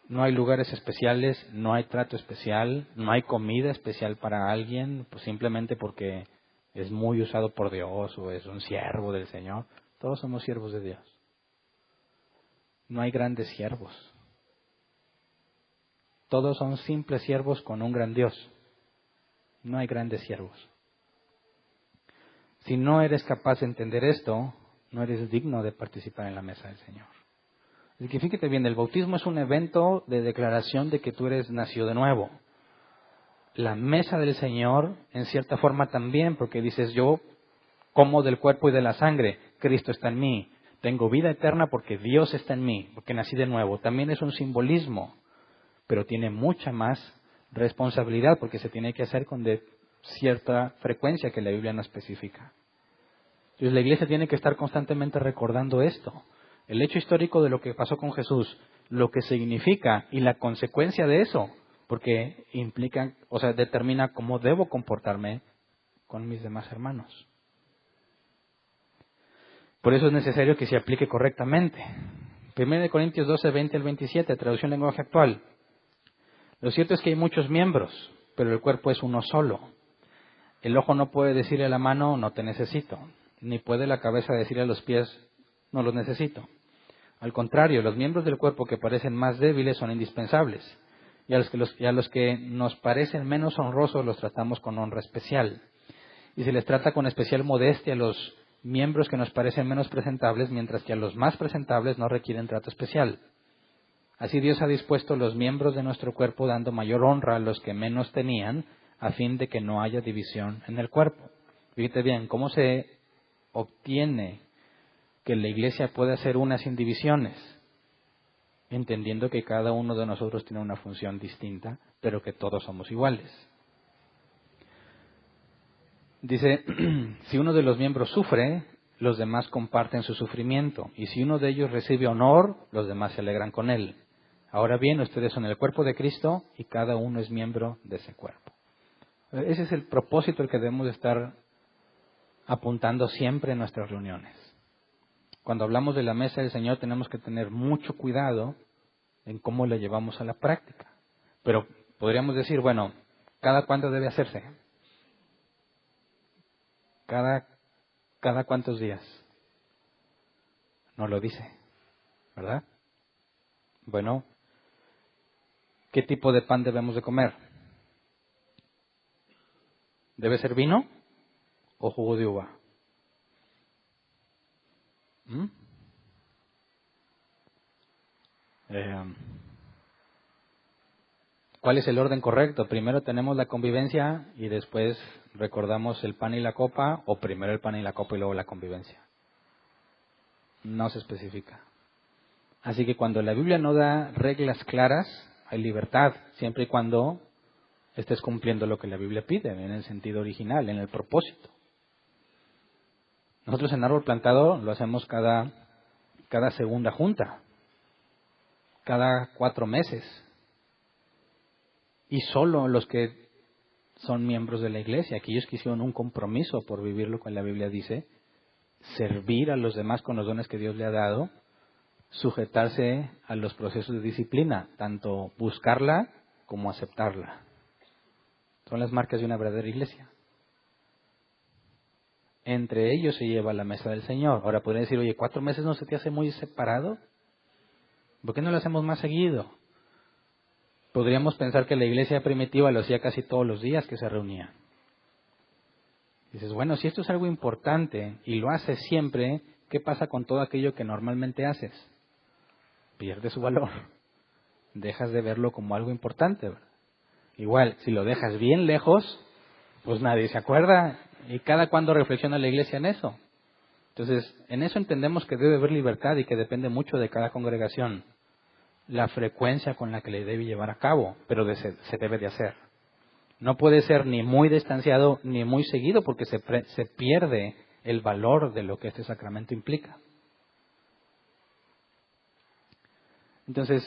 No hay lugares especiales, no hay trato especial, no hay comida especial para alguien, pues simplemente porque es muy usado por Dios o es un siervo del Señor. Todos somos siervos de Dios. No hay grandes siervos. Todos son simples siervos con un gran Dios. No hay grandes siervos. Si no eres capaz de entender esto, no eres digno de participar en la mesa del Señor. Así que fíjate bien, el bautismo es un evento de declaración de que tú eres nacido de nuevo. La mesa del Señor, en cierta forma también, porque dices, yo como del cuerpo y de la sangre, Cristo está en mí. Tengo vida eterna porque Dios está en mí, porque nací de nuevo. También es un simbolismo, pero tiene mucha más responsabilidad porque se tiene que hacer con cierta frecuencia que la Biblia no especifica. Entonces la iglesia tiene que estar constantemente recordando esto. El hecho histórico de lo que pasó con Jesús, lo que significa y la consecuencia de eso, porque implica, determina cómo debo comportarme con mis demás hermanos. Por eso es necesario que se aplique correctamente. 1 Corintios 12, 20 al 27, traducción lenguaje actual. Lo cierto es que hay muchos miembros, pero el cuerpo es uno solo. El ojo no puede decirle a la mano, no te necesito, ni puede la cabeza decirle a los pies, no los necesito. Al contrario, los miembros del cuerpo que parecen más débiles son indispensables, y a los que nos parecen menos honrosos los tratamos con honra especial. Y se les trata con especial modestia a los miembros que nos parecen menos presentables, mientras que a los más presentables no requieren trato especial. Así Dios ha dispuesto los miembros de nuestro cuerpo dando mayor honra a los que menos tenían, a fin de que no haya división en el cuerpo. Fíjate bien, ¿cómo se obtiene que la iglesia pueda ser una sin divisiones? Entendiendo que cada uno de nosotros tiene una función distinta, pero que todos somos iguales. Dice, si uno de los miembros sufre, los demás comparten su sufrimiento, y si uno de ellos recibe honor, los demás se alegran con él. Ahora bien, ustedes son el cuerpo de Cristo y cada uno es miembro de ese cuerpo. Ese es el propósito al que debemos estar apuntando siempre en nuestras reuniones. Cuando hablamos de la mesa del Señor tenemos que tener mucho cuidado en cómo la llevamos a la práctica. Pero podríamos decir, bueno, ¿cada cuánto debe hacerse? ¿Cada cuántos días? No lo dice, ¿verdad? Bueno, ¿qué tipo de pan debemos de comer? ¿Debe ser vino o jugo de uva? ¿Mm? ¿Cuál es el orden correcto? ¿Primero tenemos la convivencia y después recordamos el pan y la copa, o primero el pan y la copa y luego la convivencia? No se especifica. Así que cuando la Biblia no da reglas claras, hay libertad, siempre y cuando estés cumpliendo lo que la Biblia pide, en el sentido original, en el propósito. Nosotros en Árbol Plantado lo hacemos cada segunda junta, cada 4 meses. Y solo los que son miembros de la iglesia, aquellos que hicieron un compromiso por vivir lo que la Biblia dice, servir a los demás con los dones que Dios le ha dado, sujetarse a los procesos de disciplina, tanto buscarla como aceptarla. Son las marcas de una verdadera iglesia. Entre ellos se lleva la mesa del Señor. Ahora podrían decir, oye, 4 meses no se te hace muy separado. ¿Por qué no lo hacemos más seguido? Podríamos pensar que la iglesia primitiva lo hacía casi todos los días que se reunía. Dices, bueno, si esto es algo importante y lo haces siempre, ¿qué pasa con todo aquello que normalmente haces? Pierde su valor. Dejas de verlo como algo importante, ¿verdad? Igual, si lo dejas bien lejos, pues nadie se acuerda. ¿Y cada cuándo reflexiona la iglesia en eso? Entonces, en eso entendemos que debe haber libertad y que depende mucho de cada congregación la frecuencia con la que le debe llevar a cabo, pero se debe de hacer. No puede ser ni muy distanciado ni muy seguido porque se pierde el valor de lo que este sacramento implica. Entonces,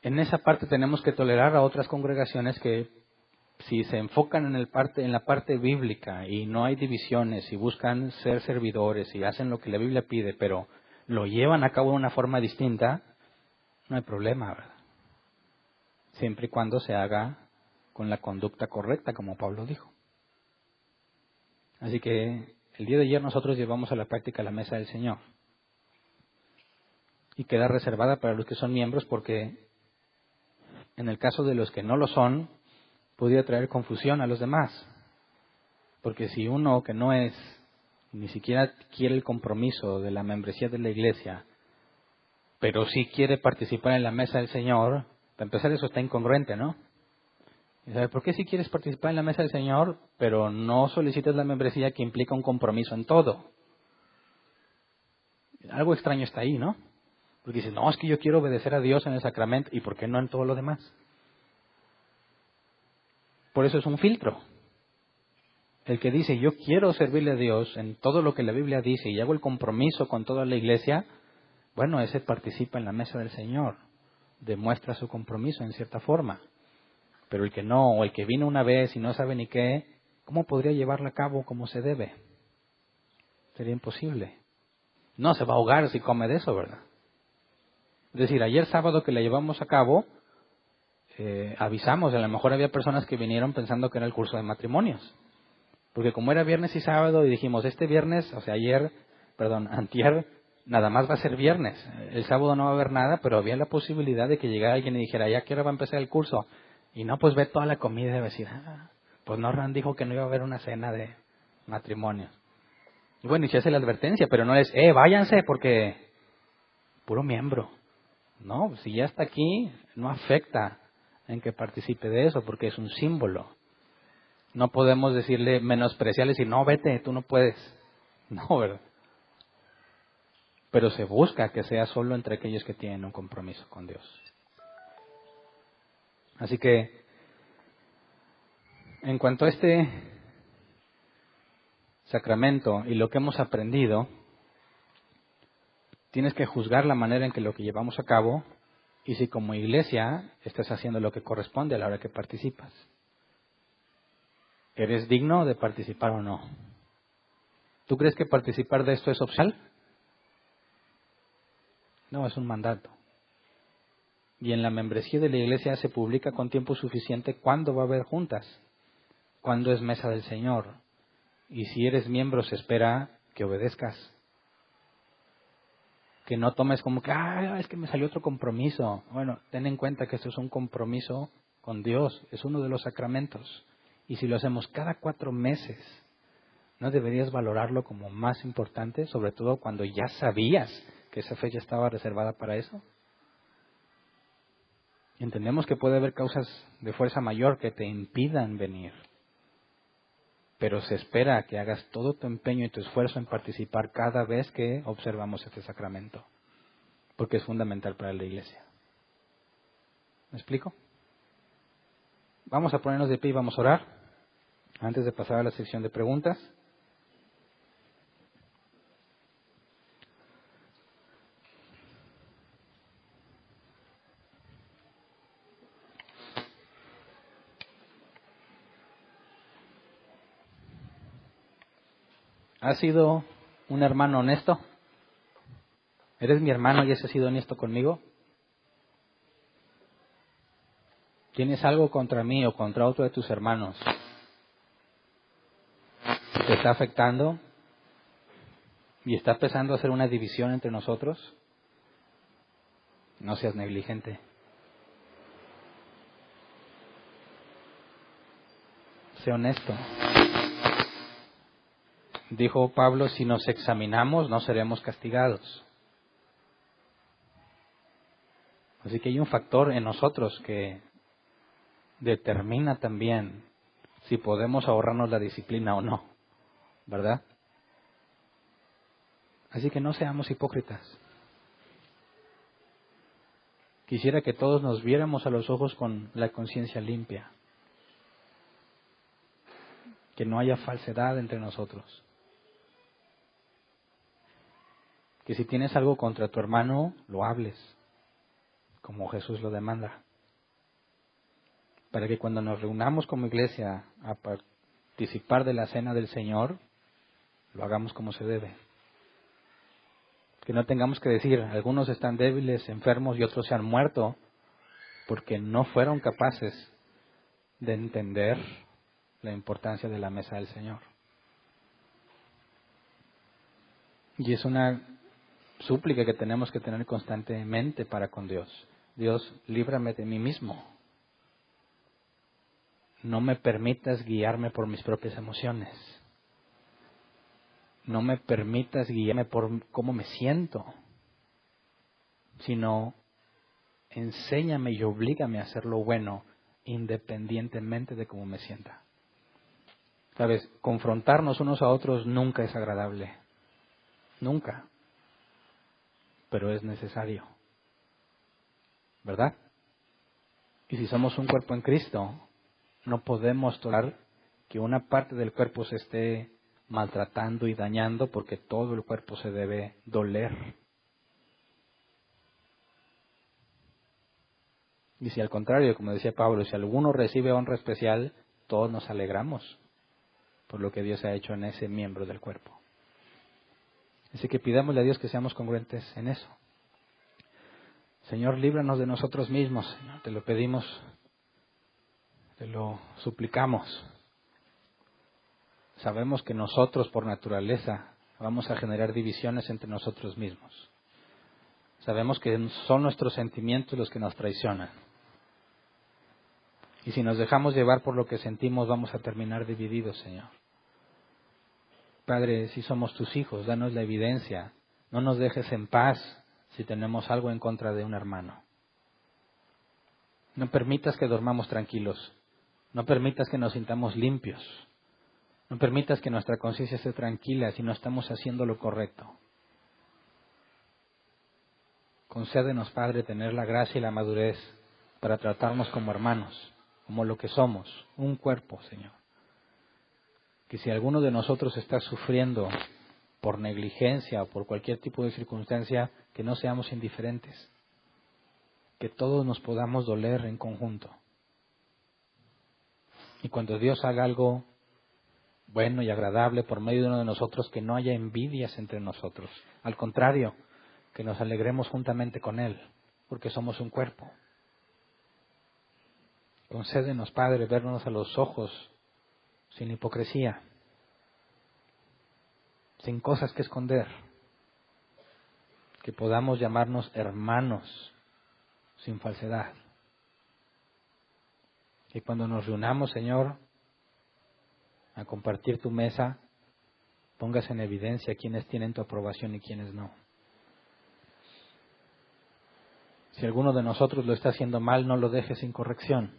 en esa parte tenemos que tolerar a otras congregaciones que, si se enfocan en la parte bíblica y no hay divisiones y buscan ser servidores y hacen lo que la Biblia pide, pero lo llevan a cabo de una forma distinta, no hay problema, ¿verdad? Siempre y cuando se haga con la conducta correcta, como Pablo dijo. Así que el día de ayer nosotros llevamos a la práctica la mesa del Señor. Y queda reservada para los que son miembros porque en el caso de los que no lo son, podría traer confusión a los demás. Porque si uno que no es, ni siquiera quiere el compromiso de la membresía de la iglesia, pero sí quiere participar en la mesa del Señor, para empezar eso está incongruente, ¿no? Y sabe, ¿por qué si quieres participar en la mesa del Señor, pero no solicitas la membresía que implica un compromiso en todo? Algo extraño está ahí, ¿no? Porque dices, no, es que yo quiero obedecer a Dios en el sacramento, ¿y por qué no en todo lo demás? Por eso es un filtro. El que dice, yo quiero servirle a Dios en todo lo que la Biblia dice y hago el compromiso con toda la iglesia, bueno, ese participa en la mesa del Señor, demuestra su compromiso en cierta forma. Pero el que no, o el que vino una vez y no sabe ni qué, ¿cómo podría llevarla a cabo como se debe? Sería imposible. No se va a ahogar si come de eso, ¿verdad? Es decir, ayer sábado que la llevamos a cabo, avisamos, a lo mejor había personas que vinieron pensando que era el curso de matrimonios. Porque como era viernes y sábado y dijimos, este viernes, o sea, antier, nada más va a ser viernes. El sábado no va a haber nada, pero había la posibilidad de que llegara alguien y dijera, ¿ya qué hora va a empezar el curso? Y no, pues ve toda la comida y va a decir, pues Norman dijo que no iba a haber una cena de matrimonio. Y bueno, y se hace la advertencia, pero no es, váyanse porque puro miembro. No, si ya está aquí, no afecta en que participe de eso, porque es un símbolo. No podemos decirle, menospreciarle, decir, no, vete, tú no puedes. No, ¿verdad? Pero se busca que sea solo entre aquellos que tienen un compromiso con Dios. Así que, en cuanto a este sacramento y lo que hemos aprendido, tienes que juzgar la manera en que lo que llevamos a cabo y si como iglesia estás haciendo lo que corresponde a la hora que participas. ¿Eres digno de participar o no? ¿Tú crees que participar de esto es opcional? No, es un mandato. Y en la membresía de la iglesia se publica con tiempo suficiente cuándo va a haber juntas, cuándo es mesa del Señor. Y si eres miembro se espera que obedezcas. Que no tomes como que, es que me salió otro compromiso. Bueno, ten en cuenta que esto es un compromiso con Dios, es uno de los sacramentos. Y si lo hacemos cada 4 meses, ¿no deberías valorarlo como más importante? Sobre todo cuando ya sabías que esa fecha estaba reservada para eso. Entendemos que puede haber causas de fuerza mayor que te impidan venir. Pero se espera que hagas todo tu empeño y tu esfuerzo en participar cada vez que observamos este sacramento. Porque es fundamental para la iglesia. ¿Me explico? Vamos a ponernos de pie y vamos a orar antes de pasar a la sección de preguntas. ¿Has sido un hermano honesto? ¿Eres mi hermano y has sido honesto conmigo? ¿Tienes algo contra mí o contra otro de tus hermanos? ¿Te está afectando? ¿Y está empezando a hacer una división entre nosotros? No seas negligente. Sé honesto. Dijo Pablo, si nos examinamos no seremos castigados. Así que hay un factor en nosotros que determina también si podemos ahorrarnos la disciplina o no, ¿verdad? Así que no seamos hipócritas. Quisiera que todos nos viéramos a los ojos con la conciencia limpia. Que no haya falsedad entre nosotros. Que si tienes algo contra tu hermano, lo hables, como Jesús lo demanda. Para que cuando nos reunamos como iglesia a participar de la cena del Señor, lo hagamos como se debe. Que no tengamos que decir, algunos están débiles, enfermos y otros se han muerto, porque no fueron capaces de entender la importancia de la mesa del Señor. Y es una súplica que tenemos que tener constantemente para con Dios. Dios, líbrame de mí mismo. No me permitas guiarme por mis propias emociones. No me permitas guiarme por cómo me siento, sino enséñame y oblígame a hacer lo bueno independientemente de cómo me sienta. ¿Sabes? Confrontarnos unos a otros nunca es agradable. Nunca. Pero es necesario. ¿Verdad? Y si somos un cuerpo en Cristo, no podemos tolerar que una parte del cuerpo se esté maltratando y dañando porque todo el cuerpo se debe doler. Y si al contrario, como decía Pablo, si alguno recibe honra especial, todos nos alegramos por lo que Dios ha hecho en ese miembro del cuerpo. Así que pidámosle a Dios que seamos congruentes en eso. Señor, líbranos de nosotros mismos, Señor, te lo pedimos, te lo suplicamos. Sabemos que nosotros por naturaleza vamos a generar divisiones entre nosotros mismos. Sabemos que son nuestros sentimientos los que nos traicionan. Y si nos dejamos llevar por lo que sentimos, vamos a terminar divididos, Señor. Padre, si somos tus hijos, danos la evidencia. No nos dejes en paz si tenemos algo en contra de un hermano. No permitas que dormamos tranquilos. No permitas que nos sintamos limpios. No permitas que nuestra conciencia esté tranquila si no estamos haciendo lo correcto. Concédenos, Padre, tener la gracia y la madurez para tratarnos como hermanos, como lo que somos, un cuerpo, Señor. Que si alguno de nosotros está sufriendo por negligencia o por cualquier tipo de circunstancia, que no seamos indiferentes. Que todos nos podamos doler en conjunto. Y cuando Dios haga algo bueno y agradable por medio de uno de nosotros, que no haya envidias entre nosotros. Al contrario, que nos alegremos juntamente con Él, porque somos un cuerpo. Concédenos, Padre, vernos a los ojos sin hipocresía, sin cosas que esconder, que podamos llamarnos hermanos sin falsedad. Y cuando nos reunamos, Señor, a compartir tu mesa, pongas en evidencia quiénes tienen tu aprobación y quiénes no. Si alguno de nosotros lo está haciendo mal, no lo dejes sin corrección.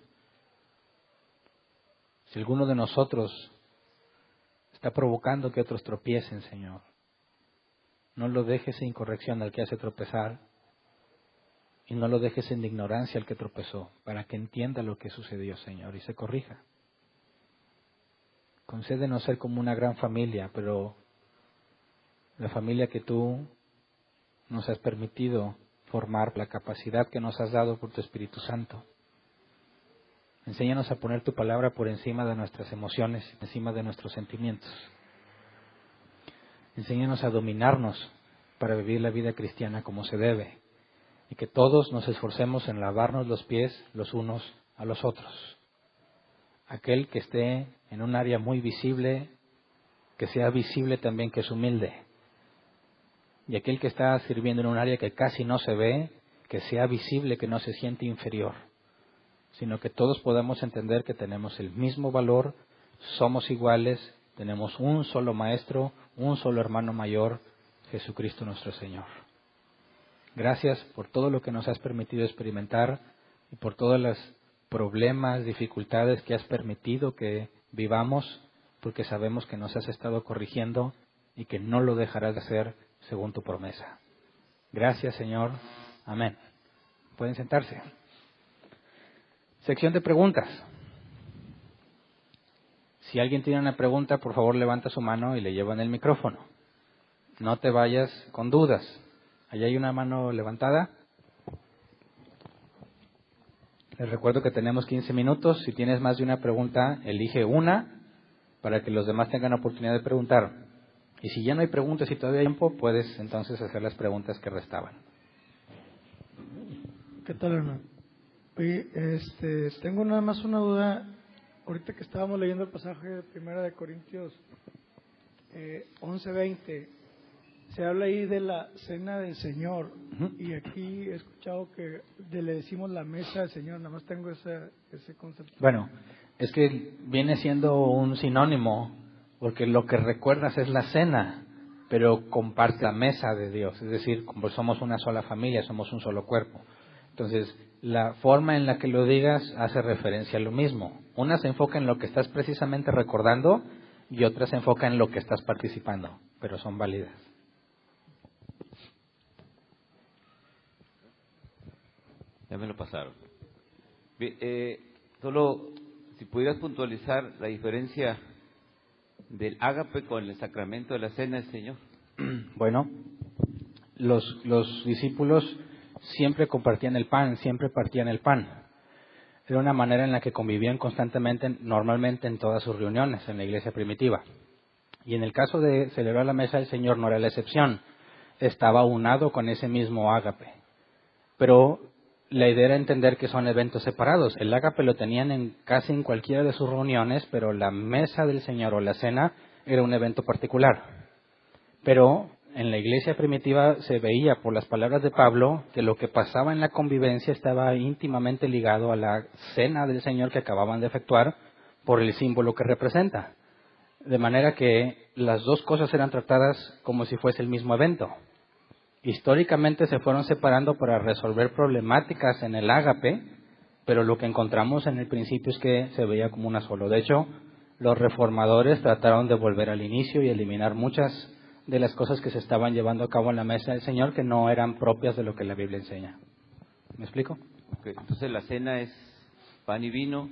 Si alguno de nosotros está provocando que otros tropiecen, Señor, no lo dejes sin corrección al que hace tropezar y no lo dejes en ignorancia al que tropezó, para que entienda lo que sucedió, Señor, y se corrija. Concédenos ser como una gran familia, pero la familia que tú nos has permitido formar, la capacidad que nos has dado por tu Espíritu Santo. Enséñanos a poner tu palabra por encima de nuestras emociones, encima de nuestros sentimientos. Enséñanos a dominarnos para vivir la vida cristiana como se debe y que todos nos esforcemos en lavarnos los pies los unos a los otros. Aquel que esté en un área muy visible, que sea visible también que es humilde. Y aquel que está sirviendo en un área que casi no se ve, que sea visible que no se siente inferior, sino que todos podamos entender que tenemos el mismo valor, somos iguales, tenemos un solo maestro, un solo hermano mayor, Jesucristo nuestro Señor. Gracias por todo lo que nos has permitido experimentar y por todos los problemas, dificultades que has permitido que vivamos, porque sabemos que nos has estado corrigiendo y que no lo dejarás de hacer según tu promesa. Gracias, Señor. Amén. Pueden sentarse. Sección de preguntas. Si alguien tiene una pregunta, por favor levanta su mano y le llevan el micrófono. No te vayas con dudas. Allá hay una mano levantada. Les recuerdo que tenemos 15 minutos. Si tienes más de una pregunta, elige una para que los demás tengan oportunidad de preguntar. Y si ya no hay preguntas y todavía hay tiempo, puedes entonces hacer las preguntas que restaban. ¿Qué tal, hermano? Oye, tengo nada más una duda. Ahorita que estábamos leyendo el pasaje de 1 Corintios 11:20, se habla ahí de la cena del Señor. Uh-huh. Y aquí he escuchado que le decimos la mesa del Señor. Nada más tengo ese concepto. Bueno, es que viene siendo un sinónimo, porque lo que recuerdas es la cena, pero comparte la mesa de Dios. Es decir, como somos una sola familia, somos un solo cuerpo. Entonces, la forma en la que lo digas hace referencia a lo mismo. Una se enfoca en lo que estás precisamente recordando y otra se enfoca en lo que estás participando, pero son válidas. Ya me lo pasaron. Bien, solo si pudieras puntualizar la diferencia del ágape con el sacramento de la cena del Señor. Bueno, los discípulos siempre compartían el pan, siempre partían el pan. Era una manera en la que convivían constantemente, normalmente en todas sus reuniones en la iglesia primitiva. Y en el caso de celebrar la mesa del Señor no era la excepción. Estaba unado con ese mismo ágape. Pero la idea era entender que son eventos separados. El ágape lo tenían casi en cualquiera de sus reuniones, pero la mesa del Señor o la cena era un evento particular. Pero en la iglesia primitiva se veía por las palabras de Pablo que lo que pasaba en la convivencia estaba íntimamente ligado a la cena del Señor que acababan de efectuar por el símbolo que representa. De manera que las dos cosas eran tratadas como si fuese el mismo evento. Históricamente se fueron separando para resolver problemáticas en el ágape, pero lo que encontramos en el principio es que se veía como una sola. De hecho, los reformadores trataron de volver al inicio y eliminar muchas de las cosas que se estaban llevando a cabo en la mesa del Señor que no eran propias de lo que la Biblia enseña. ¿Me explico? Okay. Entonces la cena es pan y vino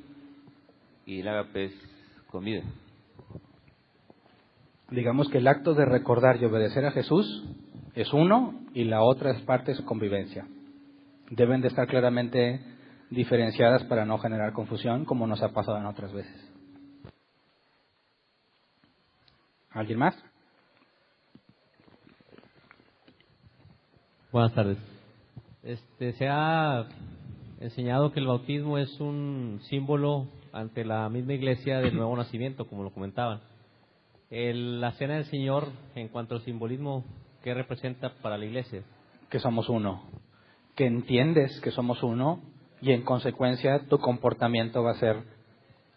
y el ágape es comida. Digamos que el acto de recordar y obedecer a Jesús es uno y la otra es parte de su convivencia. Deben de estar claramente diferenciadas para no generar confusión como nos ha pasado en otras veces. ¿Alguien más? Buenas tardes. Se ha enseñado que el bautismo es un símbolo ante la misma iglesia del nuevo nacimiento, como lo comentaban. La cena del Señor, en cuanto al simbolismo, ¿qué representa para la iglesia? Que somos uno, que entiendes que somos uno y en consecuencia tu comportamiento va a ser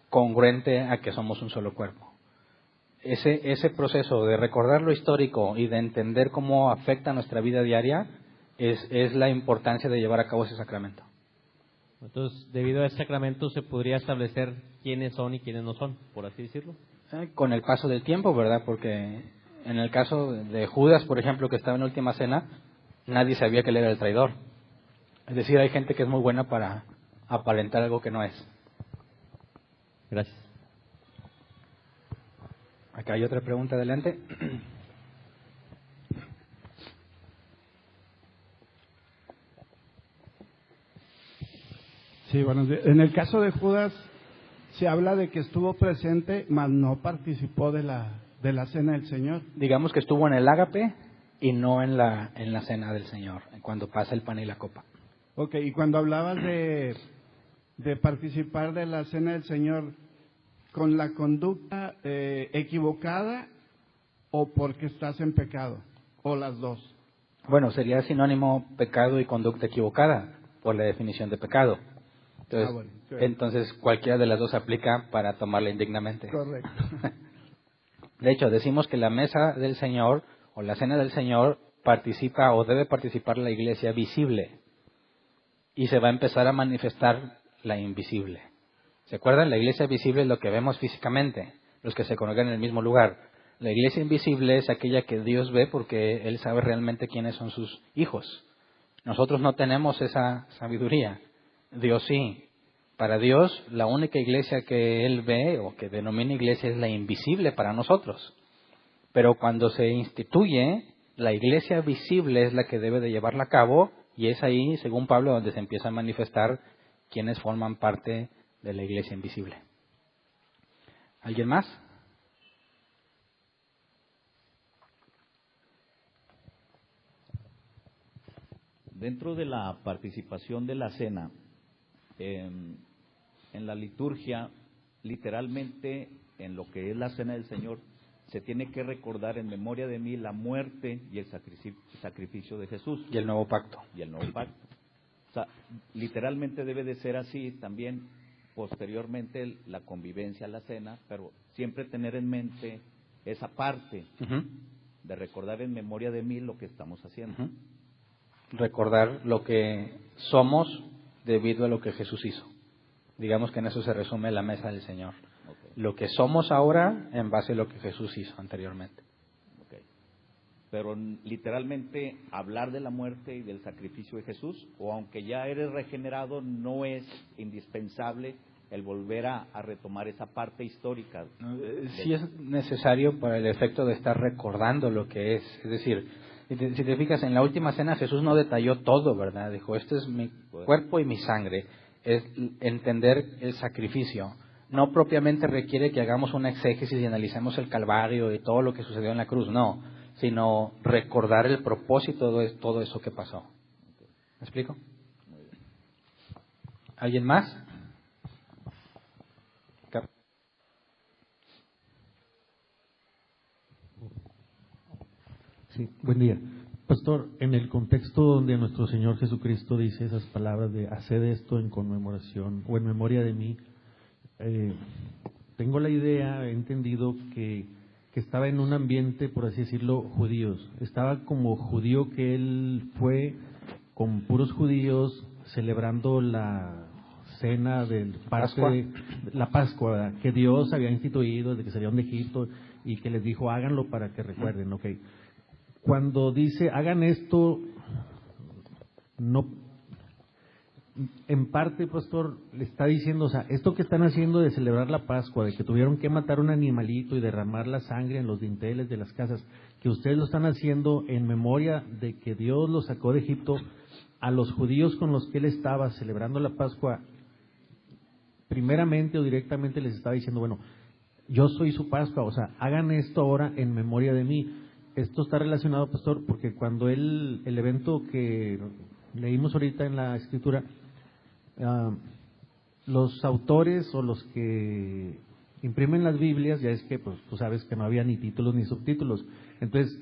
congruente a que somos un solo cuerpo. Ese proceso de recordar lo histórico y de entender cómo afecta nuestra vida diaria es la importancia de llevar a cabo ese sacramento. Entonces, debido a ese sacramento se podría establecer quiénes son y quiénes no son, por así decirlo. Con el paso del tiempo, ¿verdad? Porque en el caso de Judas, por ejemplo, que estaba en la última cena, nadie sabía que él era el traidor. Es decir, hay gente que es muy buena para aparentar algo que no es. Gracias. Acá hay otra pregunta, adelante. Sí, bueno, en el caso de Judas se habla de que estuvo presente, mas no participó de la cena del Señor. Digamos que estuvo en el ágape y no en la cena del Señor, cuando pasa el pan y la copa. Ok, y cuando hablabas de participar de la cena del Señor, ¿con la conducta equivocada o porque estás en pecado? ¿O las dos? Bueno, sería sinónimo pecado y conducta equivocada por la definición de pecado. Entonces, bueno, entonces cualquiera de las dos aplica para tomarla indignamente. Correcto. De hecho, decimos que la mesa del Señor o la cena del Señor participa o debe participar la iglesia visible y se va a empezar a manifestar la invisible. ¿Se acuerdan? La iglesia visible es lo que vemos físicamente, los que se congregan en el mismo lugar. La iglesia invisible es aquella que Dios ve porque Él sabe realmente quiénes son sus hijos. Nosotros no tenemos esa sabiduría. Dios sí. Para Dios, la única iglesia que Él ve o que denomina iglesia es la invisible para nosotros. Pero cuando se instituye, la iglesia visible es la que debe de llevarla a cabo y es ahí, según Pablo, donde se empieza a manifestar quienes forman parte de la iglesia invisible. ¿Alguien más? Dentro de la participación de la cena, en la liturgia, literalmente en lo que es la cena del Señor, se tiene que recordar en memoria de mí la muerte y el sacrificio de Jesús. Y el nuevo pacto. Y el nuevo pacto. O sea, literalmente debe de ser así también posteriormente la convivencia, la cena, pero siempre tener en mente esa parte de recordar en memoria de mí lo que estamos haciendo. Recordar lo que somos debido a lo que Jesús hizo. Digamos que en eso se resume la mesa del Señor. Okay. Lo que somos ahora en base a lo que Jesús hizo anteriormente. Okay. Pero literalmente hablar de la muerte y del sacrificio de Jesús, o aunque ya eres regenerado, no es indispensable el volver a retomar esa parte histórica. Sí es necesario para el efecto de estar recordando lo que es. Es decir, si te fijas, en la última cena Jesús no detalló todo, ¿verdad? Dijo, este es mi cuerpo y mi sangre. Es entender el sacrificio. No propiamente requiere que hagamos una exégesis y analicemos el Calvario y todo lo que sucedió en la cruz, no, sino recordar el propósito de todo eso que pasó. ¿Me explico? ¿Alguien más? Sí, buen día. Pastor, en el contexto donde nuestro Señor Jesucristo dice esas palabras de haced esto en conmemoración o en memoria de mí, tengo la idea, he entendido que estaba en un ambiente, por así decirlo, judíos. Estaba como judío que él fue con puros judíos celebrando la cena del Pascua. La Pascua, ¿verdad? Que Dios había instituido desde que salieron de Egipto y que les dijo háganlo para que recuerden, ¿ok? Cuando dice hagan esto, no, en parte, pastor, le está diciendo, o sea, esto que están haciendo de celebrar la Pascua, de que tuvieron que matar un animalito y derramar la sangre en los dinteles de las casas, que ustedes lo están haciendo en memoria de que Dios los sacó de Egipto, a los judíos con los que él estaba celebrando la Pascua, primeramente o directamente les estaba diciendo, bueno, yo soy su Pascua, o sea, hagan esto ahora en memoria de mí. esto está relacionado, pastor, porque cuando el evento que leímos ahorita en la escritura, los autores o los que imprimen las Biblias, ya es que pues tú sabes que no había ni títulos ni subtítulos. Entonces,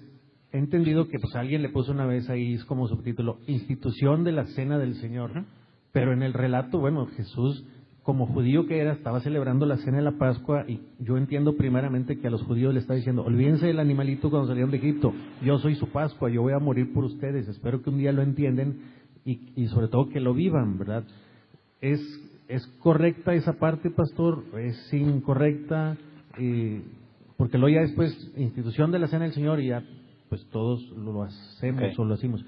he entendido que pues alguien le puso una vez ahí como subtítulo Institución de la Cena del Señor, pero en el relato, bueno, Jesús, como judío que era, estaba celebrando la Cena de la Pascua, y yo entiendo primeramente que a los judíos le está diciendo, olvídense del animalito cuando salieron de Egipto, yo soy su Pascua, yo voy a morir por ustedes, espero que un día lo entiendan y sobre todo que lo vivan, ¿verdad? ¿Es correcta esa parte, pastor? ¿Es incorrecta? Porque luego ya después, institución de la Cena del Señor, y ya pues todos lo hacemos o lo hacemos.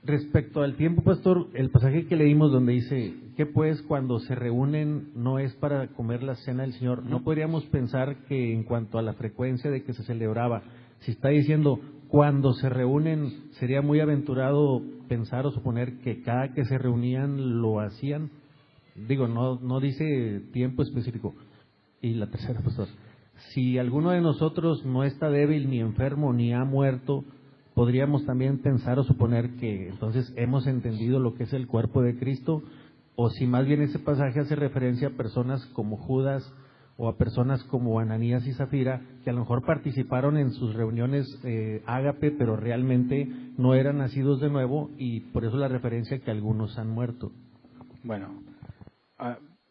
Respecto al tiempo, pastor, el pasaje que leímos donde dice que pues cuando se reúnen no es para comer la Cena del Señor, ¿no podríamos pensar que en cuanto a la frecuencia de que se celebraba, si está diciendo cuando se reúnen, sería muy aventurado pensar o suponer que cada que se reunían lo hacían? Digo, no dice tiempo específico. Y la tercera, pastor, si alguno de nosotros no está débil ni enfermo ni ha muerto, podríamos también pensar o suponer que entonces hemos entendido lo que es el cuerpo de Cristo, o si más bien ese pasaje hace referencia a personas como Judas o a personas como Ananías y Zafira, que a lo mejor participaron en sus reuniones ágape, pero realmente no eran nacidos de nuevo, y por eso la referencia que algunos han muerto. Bueno,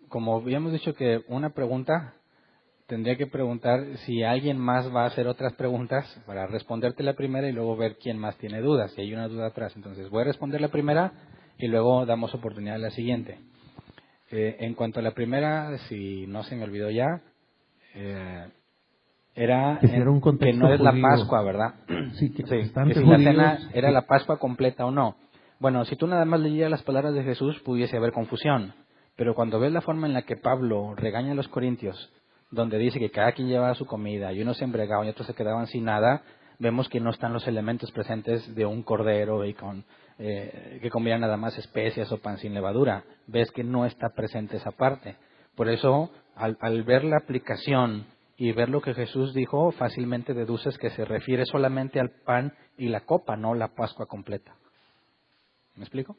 como habíamos dicho que una pregunta, tendría que preguntar si alguien más va a hacer otras preguntas para responderte la primera y luego ver quién más tiene dudas, si hay una duda atrás. Entonces voy a responder la primera y luego damos oportunidad a la siguiente. En cuanto a la primera, si no se me olvidó ya, era que no es la Pascua, ¿verdad? Sí, que si judíos, la cena era la Pascua completa o no. Bueno, si tú nada más leías las palabras de Jesús, pudiese haber confusión. Pero cuando ves la forma en la que Pablo regaña a los corintios, donde dice que cada quien llevaba su comida y unos se embregaban y otros se quedaban sin nada, vemos que no están los elementos presentes de un cordero y que comían nada más especias o pan sin levadura. Ves que no está presente esa parte. Por eso, al ver la aplicación y ver lo que Jesús dijo, fácilmente deduces que se refiere solamente al pan y la copa, no la Pascua completa. ¿Me explico?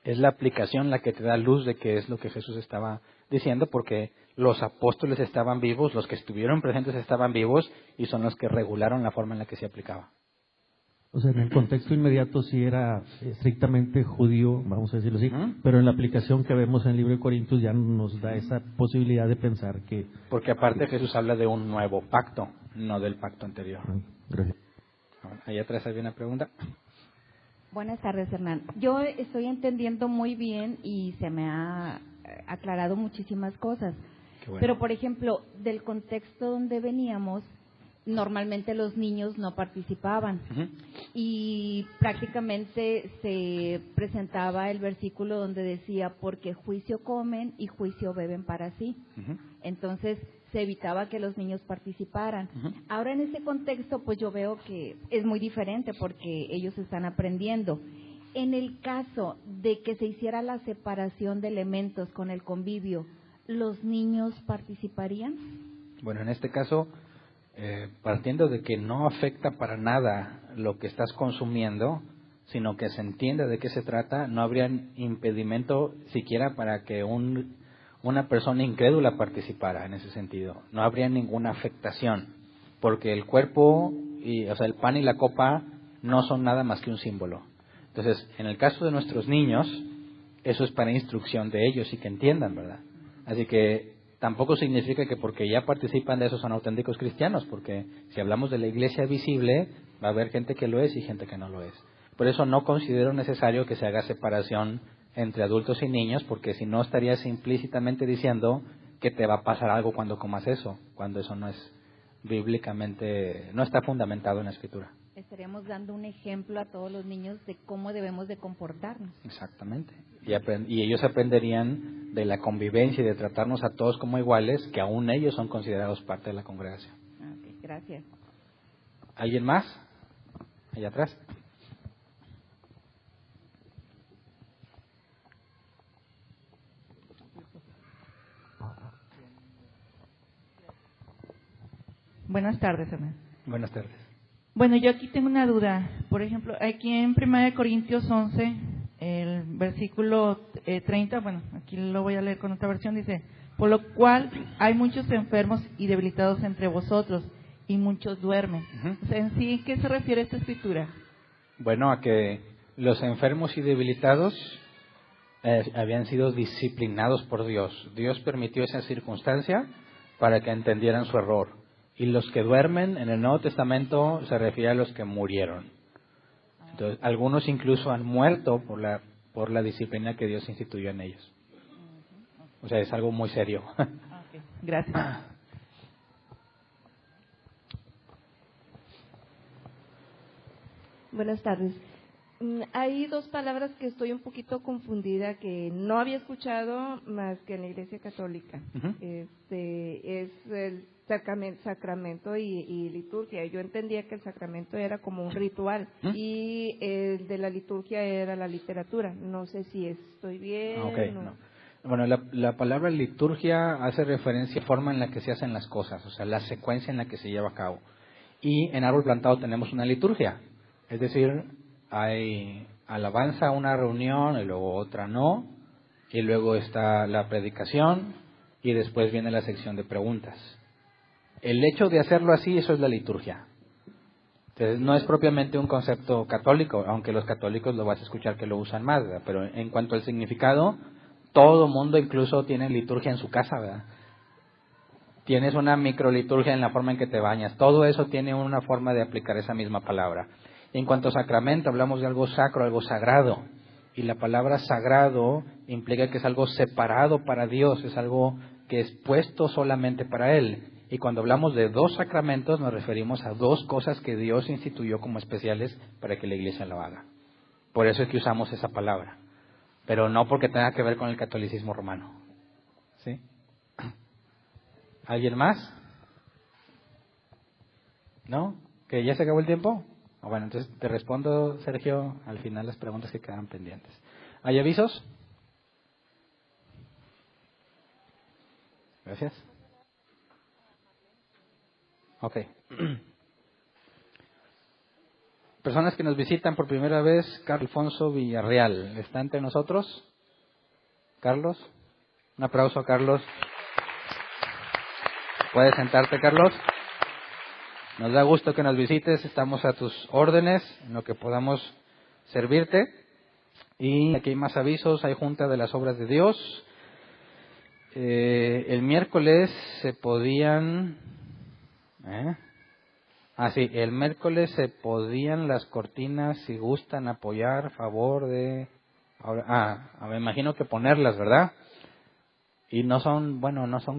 Es la aplicación la que te da luz de qué es lo que Jesús estaba diciendo, porque los apóstoles estaban vivos, los que estuvieron presentes estaban vivos, y son los que regularon la forma en la que se aplicaba. O sea, en el contexto inmediato sí era estrictamente judío, vamos a decirlo así, pero en la aplicación que vemos en el libro de Corintios ya nos da esa posibilidad de pensar que... Porque aparte Jesús habla de un nuevo pacto, no del pacto anterior. Gracias. Ahí atrás había una pregunta. Buenas tardes, Hernán. Yo estoy entendiendo muy bien y se me ha aclarado muchísimas cosas. Qué bueno. Pero, por ejemplo, del contexto donde veníamos, normalmente los niños no participaban. Y prácticamente se presentaba el versículo donde decía, porque juicio comen y juicio beben para sí. Entonces, se evitaba que los niños participaran. Ahora en ese contexto, pues yo veo que es muy diferente porque ellos están aprendiendo. En el caso de que se hiciera la separación de elementos con el convivio, ¿los niños participarían? Bueno, en este caso, partiendo de que no afecta para nada lo que estás consumiendo, sino que se entiende de qué se trata, no habría impedimento siquiera para que una persona incrédula participara en ese sentido. No habría ninguna afectación, porque el cuerpo, o sea, el pan y la copa no son nada más que un símbolo. Entonces, en el caso de nuestros niños, eso es para instrucción de ellos y que entiendan, ¿verdad? Así que tampoco significa que porque ya participan de eso son auténticos cristianos, porque si hablamos de la iglesia visible, va a haber gente que lo es y gente que no lo es. Por eso no considero necesario que se haga separación entre adultos y niños, porque si no estarías implícitamente diciendo que te va a pasar algo cuando comas eso, cuando eso no es bíblicamente, no está fundamentado en la Escritura. Estaríamos dando un ejemplo a todos los niños de cómo debemos de comportarnos. Exactamente. Y ellos aprenderían de la convivencia y de tratarnos a todos como iguales, que aún ellos son considerados parte de la congregación. Okay, gracias. ¿Alguien más? Allá atrás. Buenas tardes, Hernán. Buenas tardes. Bueno, yo aquí tengo una duda. Por ejemplo, aquí en 1 Corintios 11, el versículo 30, bueno, aquí lo voy a leer con otra versión, dice: por lo cual hay muchos enfermos y debilitados entre vosotros, y muchos duermen. O sea, en sí, ¿qué se refiere esta escritura? Bueno, a que los enfermos y debilitados habían sido disciplinados por Dios. Dios permitió esa circunstancia para que entendieran su error. Y los que duermen en el Nuevo Testamento se refiere a los que murieron. Entonces, algunos incluso han muerto por la disciplina que Dios instituyó en ellos. O sea, es algo muy serio. Okay. Gracias. Buenas tardes. Hay dos palabras que estoy un poquito confundida, que no había escuchado más que en la Iglesia Católica. Es el sacramento y liturgia. Yo entendía que el sacramento era como un ritual y el de la liturgia era la literatura. No sé si estoy bien. Okay, no. Bueno, la palabra liturgia hace referencia a la forma en la que se hacen las cosas, o sea, la secuencia en la que se lleva a cabo. Y en Árbol Plantado tenemos una liturgia, es decir, hay alabanza, una reunión, y luego otra no, y luego está la predicación, y después viene la sección de preguntas. El hecho de hacerlo así, eso es la liturgia. Entonces, no es propiamente un concepto católico, aunque los católicos lo vas a escuchar que lo usan más, ¿verdad? Pero en cuanto al significado, todo mundo incluso tiene liturgia en su casa, ¿verdad? Tienes una microliturgia en la forma en que te bañas. Todo eso tiene una forma de aplicar esa misma palabra. En cuanto a sacramento, hablamos de algo sacro, algo sagrado. Y la palabra sagrado implica que es algo separado para Dios, es algo que es puesto solamente para Él. Y cuando hablamos de dos sacramentos, nos referimos a dos cosas que Dios instituyó como especiales para que la Iglesia lo haga. Por eso es que usamos esa palabra. Pero no porque tenga que ver con el catolicismo romano. ¿Sí? ¿Alguien más? ¿No? ¿Que ya se acabó el tiempo? Bueno, entonces te respondo, Sergio, al final las preguntas que quedan pendientes. ¿Hay avisos? Gracias. Ok. Personas que nos visitan por primera vez, Carlos Alfonso Villarreal. ¿Está entre nosotros? Carlos. Un aplauso a Carlos. ¿Puedes sentarte, Carlos? Nos da gusto que nos visites. Estamos a tus órdenes en lo que podamos servirte. Y aquí hay más avisos. Hay Junta de las Obras de Dios. El miércoles se podían... sí, el miércoles se podían las cortinas, si gustan apoyar, favor de... me imagino que ponerlas, ¿verdad? Y no son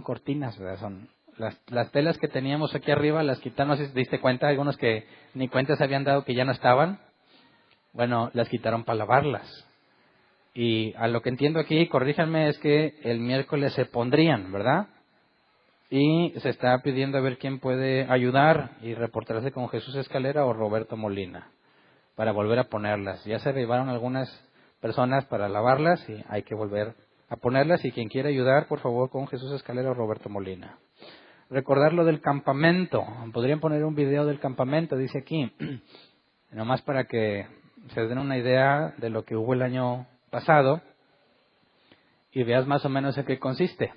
cortinas, ¿verdad? Son las telas que teníamos aquí arriba, las quitaron, no sé si te diste cuenta, algunos que ni cuenta se habían dado que ya no estaban. Bueno, las quitaron para lavarlas. Y a lo que entiendo aquí, corríjanme, es que el miércoles se pondrían, ¿verdad? Y se está pidiendo a ver quién puede ayudar y reportarse con Jesús Escalera o Roberto Molina para volver a ponerlas. Ya se arribaron algunas personas para lavarlas y hay que volver a ponerlas. Y quien quiera ayudar, por favor, con Jesús Escalera o Roberto Molina. Recordar lo del campamento. Podrían poner un video del campamento, dice aquí, nomás para que se den una idea de lo que hubo el año pasado y veas más o menos en qué consiste.